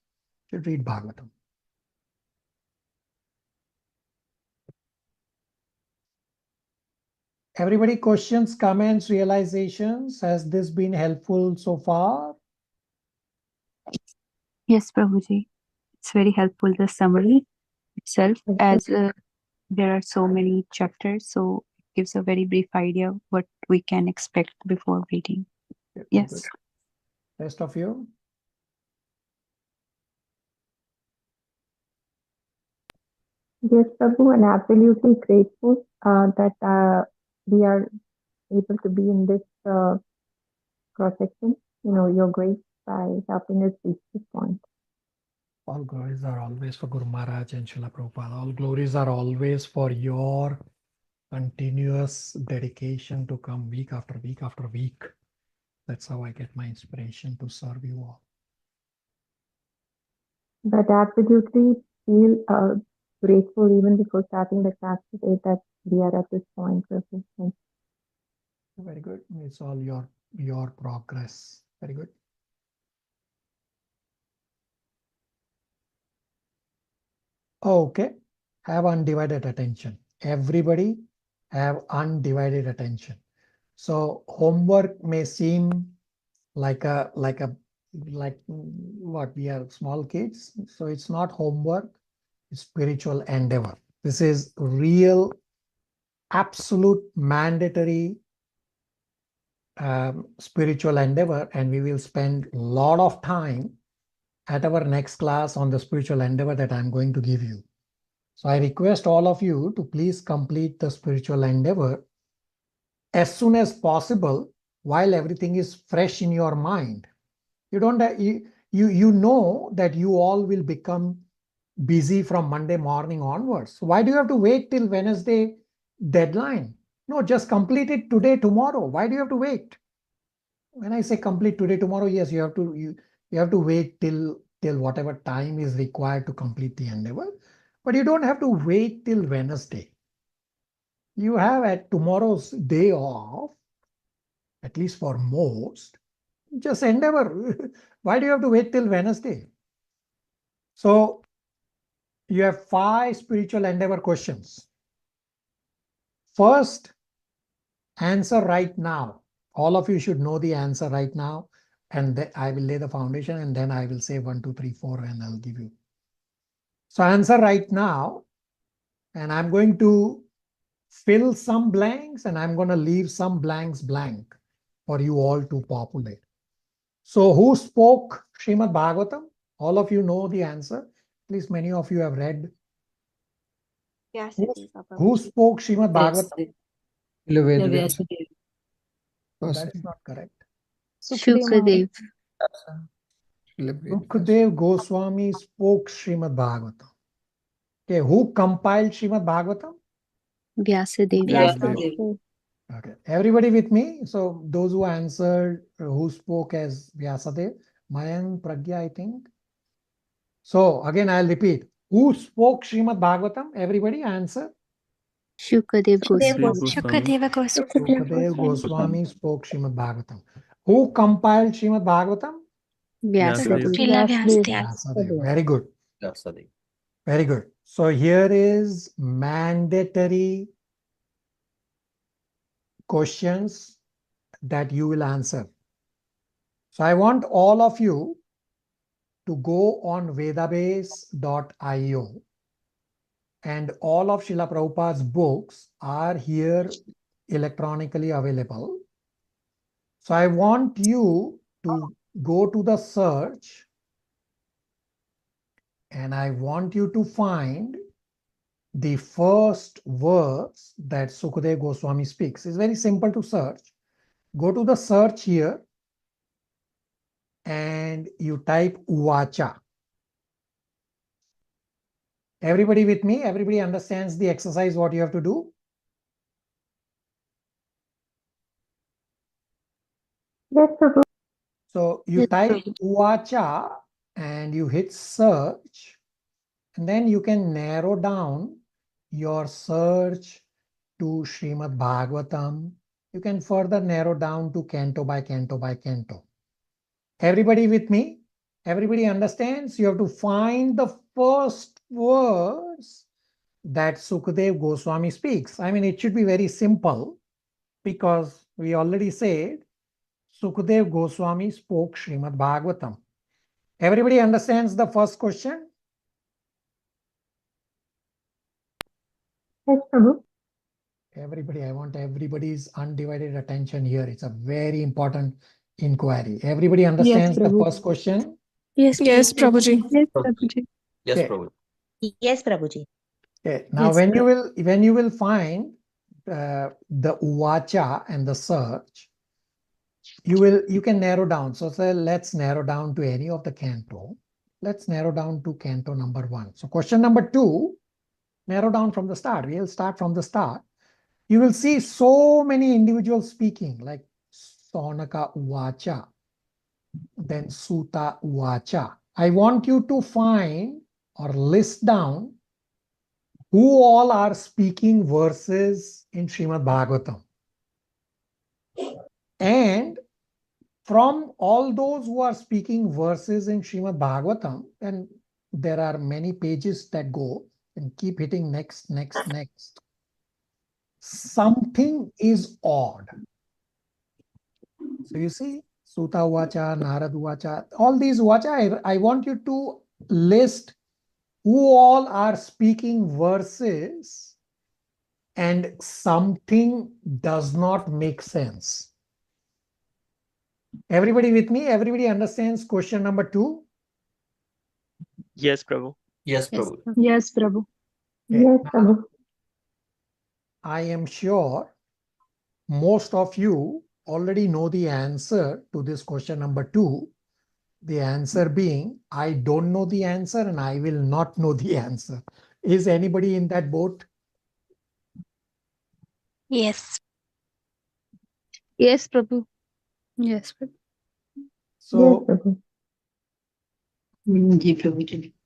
should read Bhagavatam. Everybody, questions, comments, realizations? Has this been helpful so far? Yes, Prabhuji. It's very helpful, the summary itself, as there are so many chapters, so it gives a very brief idea of what we can expect before reading. Yes. Good. Rest of you? Yes, Prabhu, and absolutely grateful that we are able to be in this cross-section. Your grace by helping us reach this point. All glories are always for Guru Maharaj and Srila Prabhupada. All glories are always for your continuous dedication to come week after week after week. That's how I get my inspiration to serve you all. But absolutely feel grateful even before starting the class today that we are at this point. Prabhu. Thank you. Very good. It's all your progress. Very good. Okay. Have undivided attention. Everybody have undivided attention. So homework may seem like what we are small kids. So it's not homework, it's spiritual endeavor. This is real, absolute mandatory spiritual endeavor, and we will spend a lot of time at our next class on the spiritual endeavor that I'm going to give you. So I request all of you to please complete the spiritual endeavor as soon as possible while everything is fresh in your mind. You don't you know that you all will become busy from Monday morning onwards. Why do you have to wait till Wednesday deadline? No, just complete it today, tomorrow. Why do you have to wait? When I say complete today, tomorrow, yes, you have to wait till whatever time is required to complete the endeavor. But you don't have to wait till Wednesday. You have at tomorrow's day off, at least for most, just endeavor. Why do you have to wait till Wednesday? So you have 5 spiritual endeavor questions. First, answer right now. All of you should know the answer right now. And I will lay the foundation, and then I will say 1, 2, 3, 4, and I'll give you. So answer right now. And I'm going to fill some blanks, and I'm going to leave some blanks blank for you all to populate. So who spoke Srimad Bhagavatam? All of you know the answer. At least many of you have read. Yes, Who spoke Srimad Bhagavatam? Vyasadeva. That is not correct. Shukadev. Sukadev Goswami spoke Srimad Bhagavatam. Okay, who compiled Srimad Bhagavatam? Vyasadeva. Okay, everybody with me? So those who answered, who spoke as Vyasadeva, Mayan, Pragya, I think. So again, I'll repeat. Who spoke Srimad Bhagavatam? Everybody answer. Shukadev Goswami. Shukadeva Goswami. Sukadev Goswami spoke Srimad Bhagavatam. Who compiled Srimad Bhagavatam? Srila Vyasadeva. Vyasadeva. Very good. Vyasadeva. Very good. So here is mandatory questions that you will answer. So I want all of you to go on vedabase.io, and all of Srila Prabhupada's books are here electronically available. So I want you to go to the search, and I want you to find the first verse that Sukadev Goswami speaks. It's very simple to search. Go to the search here and you type Uvacha. Everybody with me? Everybody understands the exercise, what you have to do? Yes, Prabhu. So you type Uvacha and you hit search, And then you can narrow down your search to Srimad Bhagavatam. You can further narrow down to canto by canto by canto. Everybody with me? Everybody understands? You have to find the first verse that Sukadev Goswami speaks. I mean, it should be very simple because we already said Sukadev Goswami spoke Srimad Bhagavatam. Everybody understands the first question? Yes, Prabhu. Everybody, I want everybody's undivided attention here. It's a very important inquiry. Everybody understands the Prabhu. first question? Yes, Yes, Prabhuji. Prabhuji. Yes, Prabhuji. Prabhuji. Yes, Okay. Prabhu. Yes, Prabhuji. Okay. Now, Yes, when you will find the uvacha and the search, you can narrow down. So say, let's narrow down to any of the canto. Let's narrow down to canto number 1. So question number 2, narrow down from the start. We'll start from the start. You will see so many individuals speaking, like Sonaka Uvacha, then Suta Uvacha. I want you to find or list down who all are speaking verses in Srimad Bhagavatam. And from all those who are speaking verses in Srimad Bhagavatam, and there are many pages that go and keep hitting next, next, next. Something is odd. So you see, Suta Uvacha, Narad Uvacha, all these Uvacha, I want you to list who all are speaking verses and something does not make sense. Everybody with me? Everybody understands question number 2? Yes, Prabhu. Yes, yes, Prabhu. Yes, Prabhu. Okay. Yes, Prabhu. I am sure most of you already know the answer to this question number 2. The answer being, I don't know the answer and I will not know the answer. Is anybody in that boat? Yes. Yes, Prabhu. yes, Prabhu. Yes, So Prabhu.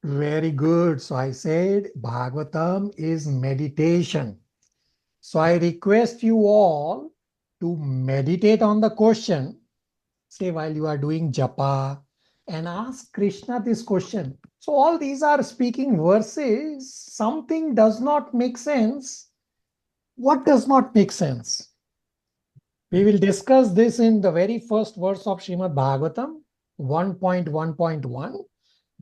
very good. So I said Bhagavatam is meditation. So I request you all to meditate on the question, say while you are doing japa, and ask Krishna this question. So all these are speaking verses. Something does not make sense. What does not make sense? We will discuss this in the very first verse of Srimad Bhagavatam, 1.1.1.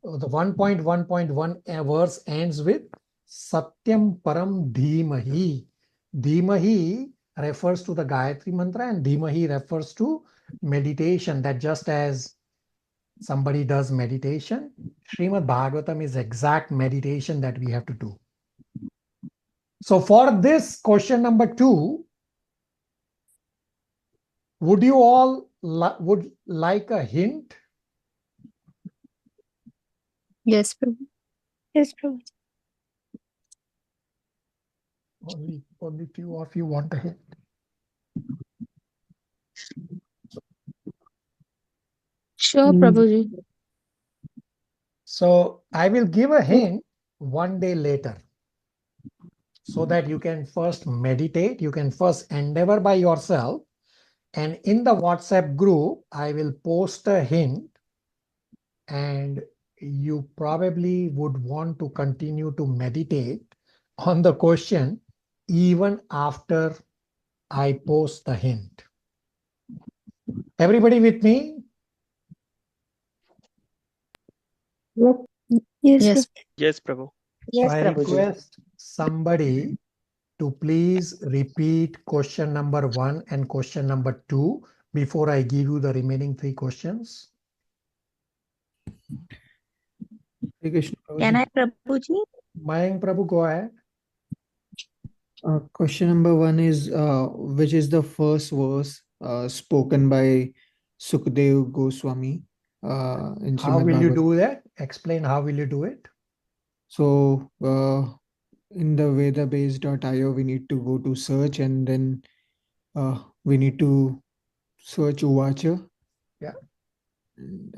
The 1.1.1 verse ends with Satyam Param Dhimahi. Dhimahi refers to the Gayatri Mantra and Dhimahi refers to meditation. That just as somebody does meditation, Srimad Bhagavatam is exact meditation that we have to do. So for this question number 2, would you all would like a hint? Yes, Prabhu. Yes, Prabhu. Only few of you want a hint. Sure, Prabhuji. So I will give a hint one day later so that you can first meditate, you can first endeavor by yourself, and in the WhatsApp group, I will post a hint and you probably would want to continue to meditate on the question even after I post the hint. Everybody with me? Yes. Yes, Yes, Prabhu. Yes, Prabhu. Yes, So I Prabhuji. request somebody to please repeat question number 1 and question number 2 before I give you the remaining 3 questions. Hare Krishna, Can Prabhuji. I, Prabhuji? Mayank Prabhu, go ahead. Question number 1 is which is the first verse spoken by Sukadev Goswami in How Srimad will you Bhagavatam? do that? Explain how will you do it? So in the Veda-based.io, we need to go to search and then we need to search Uvacha. Yeah. And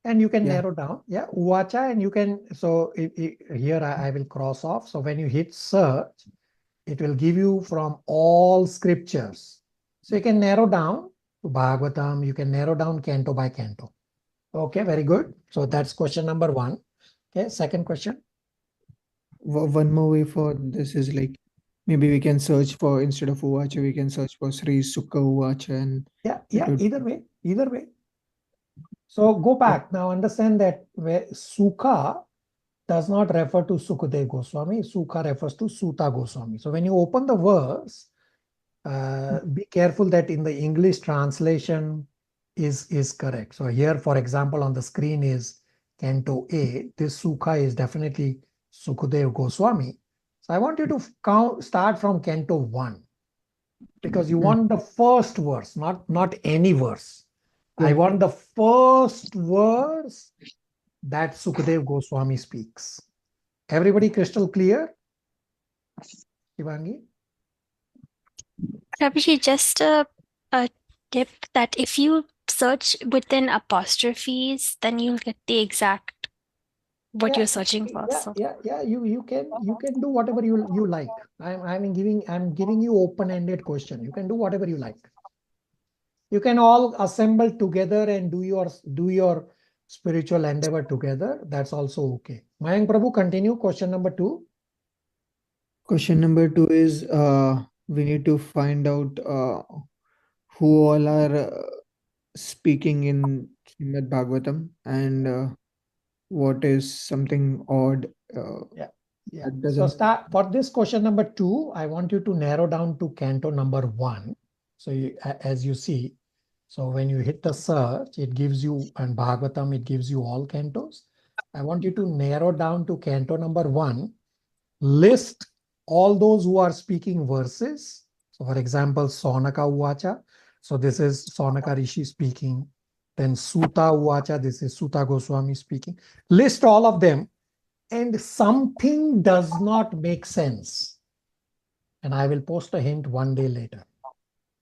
And you can Yeah. narrow down. Yeah, Uvacha, and you can, so here I will cross off. So when you hit search, it will give you from all scriptures. So you can narrow down to Bhagavatam, you can narrow down canto by canto. Okay, very good. So that's question number 1. Okay, second question. One more way for this is like maybe we can search for, instead of Uvacha, we can search for Sri Sukha Uvacha, and Yeah, would... either way. So go back. Now understand that where Sukha does not refer to Sukadev Goswami. Sukha refers to Suta Goswami. So when you open the verse, be careful that in the English translation is correct. So here, for example, on the screen is Canto A. This Sukha is definitely Sukadev Goswami. So I want you to start from Canto 1, because you want the first verse, not any verse. I want the first verse that Sukadev Goswami speaks. Everybody crystal clear? Shivangi? Prabhuji, just a tip that if you search within apostrophes, then you'll get the exact what you're searching for. So Yeah. You can do whatever you like. I'm giving you open-ended question. You can do whatever you like. You can all assemble together and do your spiritual endeavor together. That's also okay. Mayank Prabhu, continue. Question number 2. Question number 2 is we need to find out who all are speaking in Srimad Bhagavatam, and what is something odd. Yeah. That So doesn't... start for this question number 2. I want you to narrow down to canto number 1. So as you see, so when you hit the search, it gives you, and Bhagavatam, it gives you all cantos. I want you to narrow down to canto number 1. List all those who are speaking verses. So for example, Sonaka Uvacha. So this is Sonaka Rishi speaking. Then Suta Uvacha. This is Suta Goswami speaking. List all of them. And something does not make sense. And I will post a hint one day later.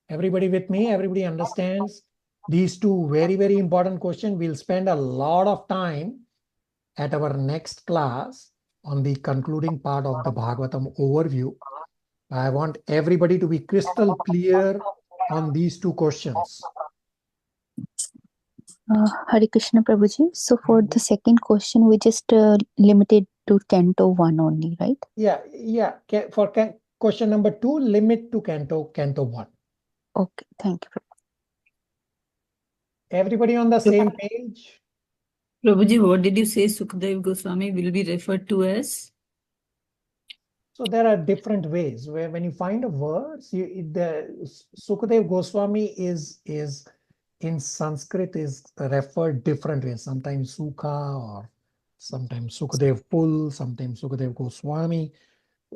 Everybody with me? Everybody understands these two very, very important questions? We'll spend a lot of time at our next class on the concluding part of the Bhagavatam overview. I want everybody to be crystal clear on these two questions. Hare Krishna Prabhuji. So for the second question, we just limited to Canto 1 only, right? Yeah. For question number 2, limit to Canto 1. Okay, thank you. Everybody on the same page? Prabhuji, what did you say Sukadev Goswami will be referred to as? So there are different ways where when you find a verse, the Sukadev Goswami is in Sanskrit is referred different ways. Sometimes Sukha, or sometimes Sukadev Pul, sometimes Sukadev Goswami,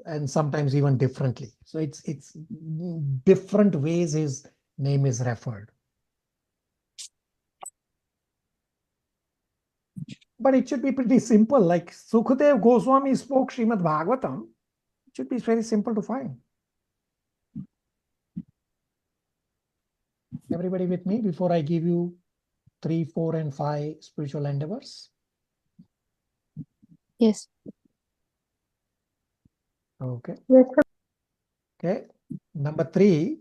and sometimes even differently. So it's different ways his name is referred. But it should be pretty simple. Like Sukadev Goswami spoke Srimad Bhagavatam. It should be very simple to find. Everybody with me before I give you 3, 4, and 5 spiritual endeavors? Yes. Okay. Yes, sir. Okay. Number 3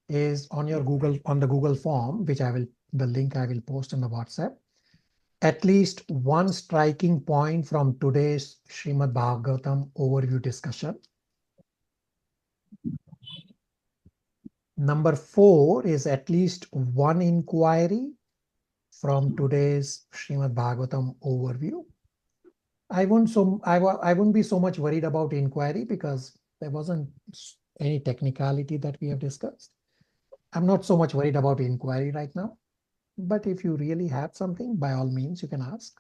is on the Google form, which the link I will post in the WhatsApp. At least one striking point from today's Srimad Bhagavatam overview discussion. Number 4 is at least one inquiry from today's Srimad Bhagavatam overview. I wouldn't be so much worried about inquiry because there wasn't any technicality that we have discussed. I'm not so much worried about inquiry right now. But if you really have something, by all means, you can ask.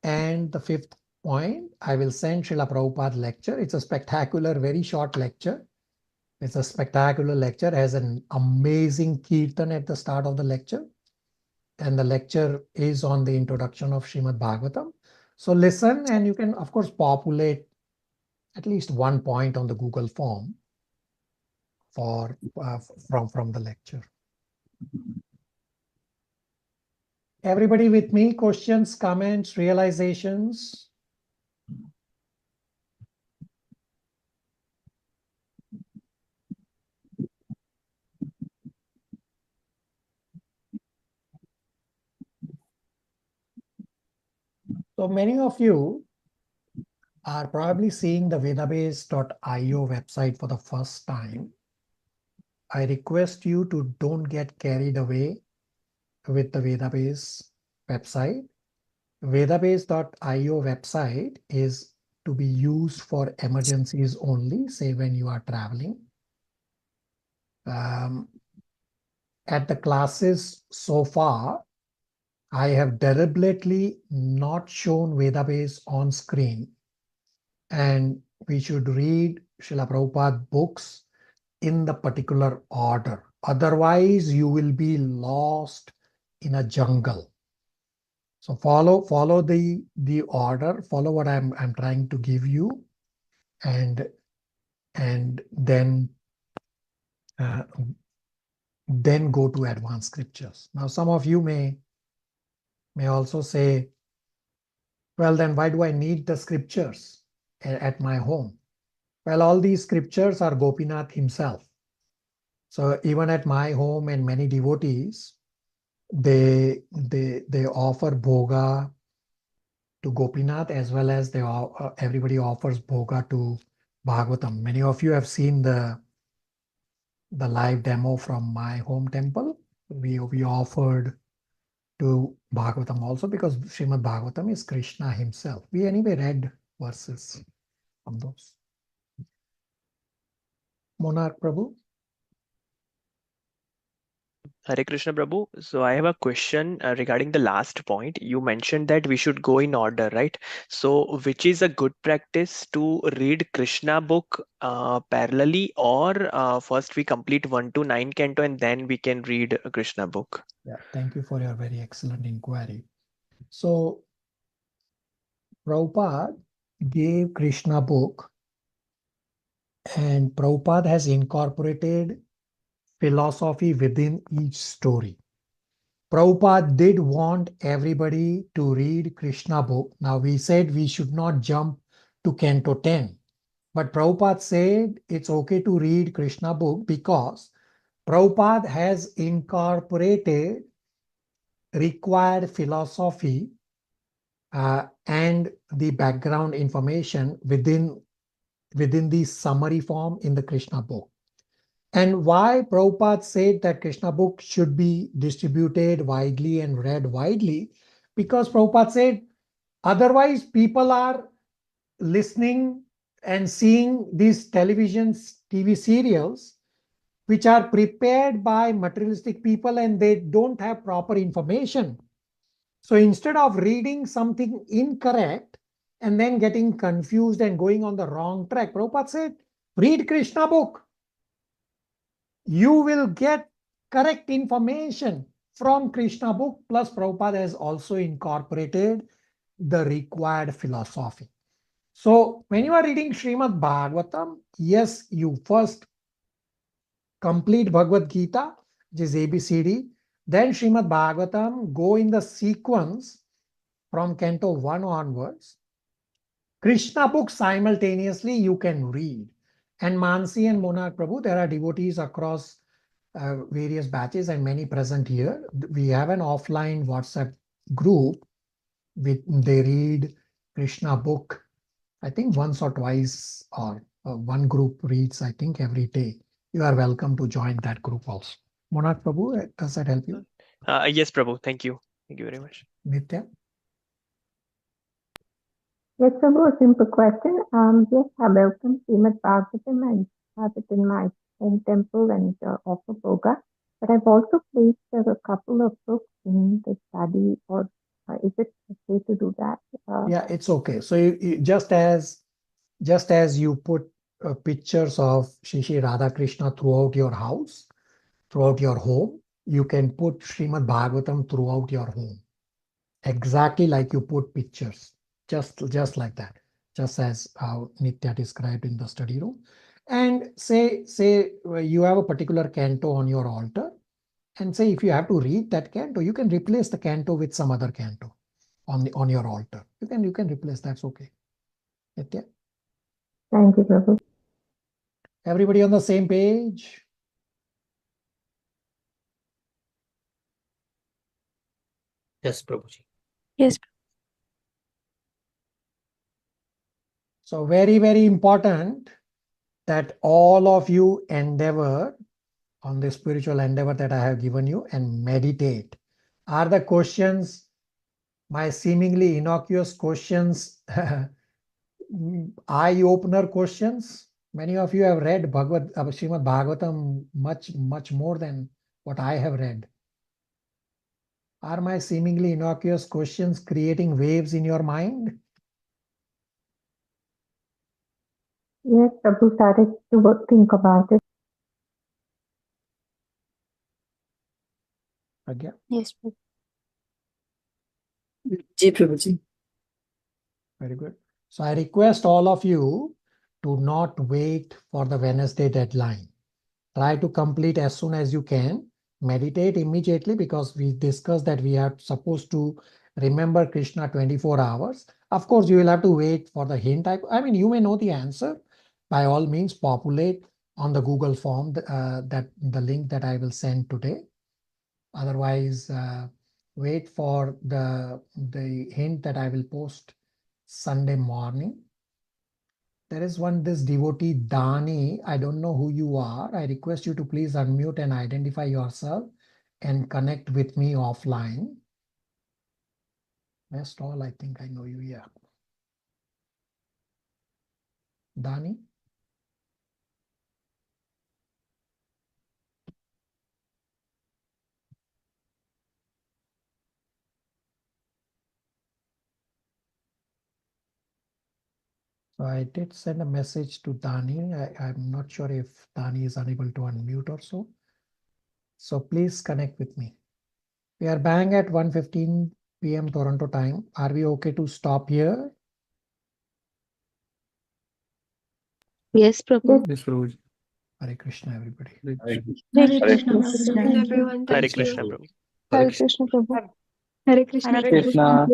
And the 5th point, I will send Srila Prabhupada lecture. It's a spectacular, very short lecture. It's a spectacular lecture, has an amazing kirtan at the start of the lecture. And the lecture is on the introduction of Srimad Bhagavatam. So listen, and you can, of course, populate at least one point on the Google form from the lecture. Everybody with me? Questions, comments, realizations? So many of you are probably seeing the Vedabase.io website for the first time. I request you to don't get carried away with the Vedabase website. Vedabase.io website is to be used for emergencies only, say when you are traveling. At the classes so far, I have deliberately not shown Vedabase on screen, and we should read Srila Prabhupada books in the particular order. Otherwise, you will be lost in a jungle. So follow the order, follow what I'm trying to give you, and then go to advanced scriptures. Now, some of you may also say, well, then why do I need the scriptures at my home? Well, all these scriptures are Gopinath himself. So even at my home and many devotees, they offer bhoga to Gopinath, as well as everybody offers bhoga to Bhagavatam. Many of you have seen the live demo from my home temple. We offered to Bhagavatam also, because Srimad Bhagavatam is Krishna himself. We anyway read verses from those. Monarch Prabhu. Hare Krishna Prabhu. So I have a question regarding the last point. You mentioned that we should go in order, right? So which is a good practice, to read Krishna book parallelly, or first we complete 1 to 9 canto and then we can read a Krishna book? Yeah, thank you for your very excellent inquiry. So Prabhupada gave Krishna book, and Prabhupada has incorporated philosophy within each story. Prabhupada did want everybody to read Krishna book. Now, we said we should not jump to Canto 10, but Prabhupada said it's okay to read Krishna book because Prabhupada has incorporated required philosophy and the background information within the summary form in the Krishna book. And why Prabhupada said that Krishna book should be distributed widely and read widely? Because Prabhupada said, otherwise people are listening and seeing these TV serials, which are prepared by materialistic people, and they don't have proper information. So instead of reading something incorrect and then getting confused and going on the wrong track, Prabhupada said, read Krishna book. You will get correct information from Krishna book, plus Prabhupada has also incorporated the required philosophy. So when you are reading Srimad Bhagavatam, yes, you first complete Bhagavad Gita, which is ABCD, then Srimad Bhagavatam, go in the sequence from Canto 1 onwards. Krishna book simultaneously you can read. And Mansi and Monarch Prabhu, there are devotees across various batches and many present here. We have an offline WhatsApp group. They read Krishna book, I think once or twice, or one group reads, I think, every day. You are welcome to join that group also. Monarch Prabhu, does that help you? Yes, Prabhu. Thank you. Thank you very much. Nitya? Yes, Prabhu, a simple question. Yes, I welcome Srimad Bhagavatam and have it in my home temple and offer bhoga. But I've also placed a couple of books in the study, or is it okay to do that? Yeah, it's okay. So you just as you put pictures of Shri Radha Krishna throughout your house, throughout your home, you can put Srimad Bhagavatam throughout your home. Exactly like you put pictures, just like that, just as how Nitya described in the study room. And say you have a particular canto on your altar, And say if you have to read that canto, you can replace the canto with some other canto on your altar. You can replace, that's okay. Nitya? Thank you, Prabhu. Everybody on the same page? Yes, Prabhuji. Yes. So very, very important that all of you endeavor on the spiritual endeavor that I have given you and meditate. Are the questions, my seemingly innocuous questions, eye-opener questions? Many of you have read Srimad Bhagavatam much more than what I have read. Are my seemingly innocuous questions creating waves in your mind? Yes, Prabhu started to think about it. Agya? Yes. Prabhuji. Very good. So I request all of you to not wait for the Wednesday deadline. Try to complete as soon as you can. Meditate immediately, because we discussed that we are supposed to remember Krishna 24 hours. Of course, you will have to wait for the hint. I mean, you may know the answer. By all means, populate on the Google form that the link that I will send today. Otherwise, wait for the hint that I will post Sunday morning. There is this devotee, Dani. I don't know who you are. I request you to please unmute and identify yourself and connect with me offline. Best all, I think I know you, yeah. Dani? So I did send a message to Dani. I'm not sure if Dani is unable to unmute or so. So please connect with me. We are bang at 1:15 p.m. Toronto time. Are we okay to stop here? Yes, Prabhu. Yes, Prabhuji. Hare Krishna, everybody. Hare Krishna, Krishna, everyone. Hare Thank you. Krishna, Prabhu. Hare Krishna, Prabhu. Hare Krishna. Hare Krishna.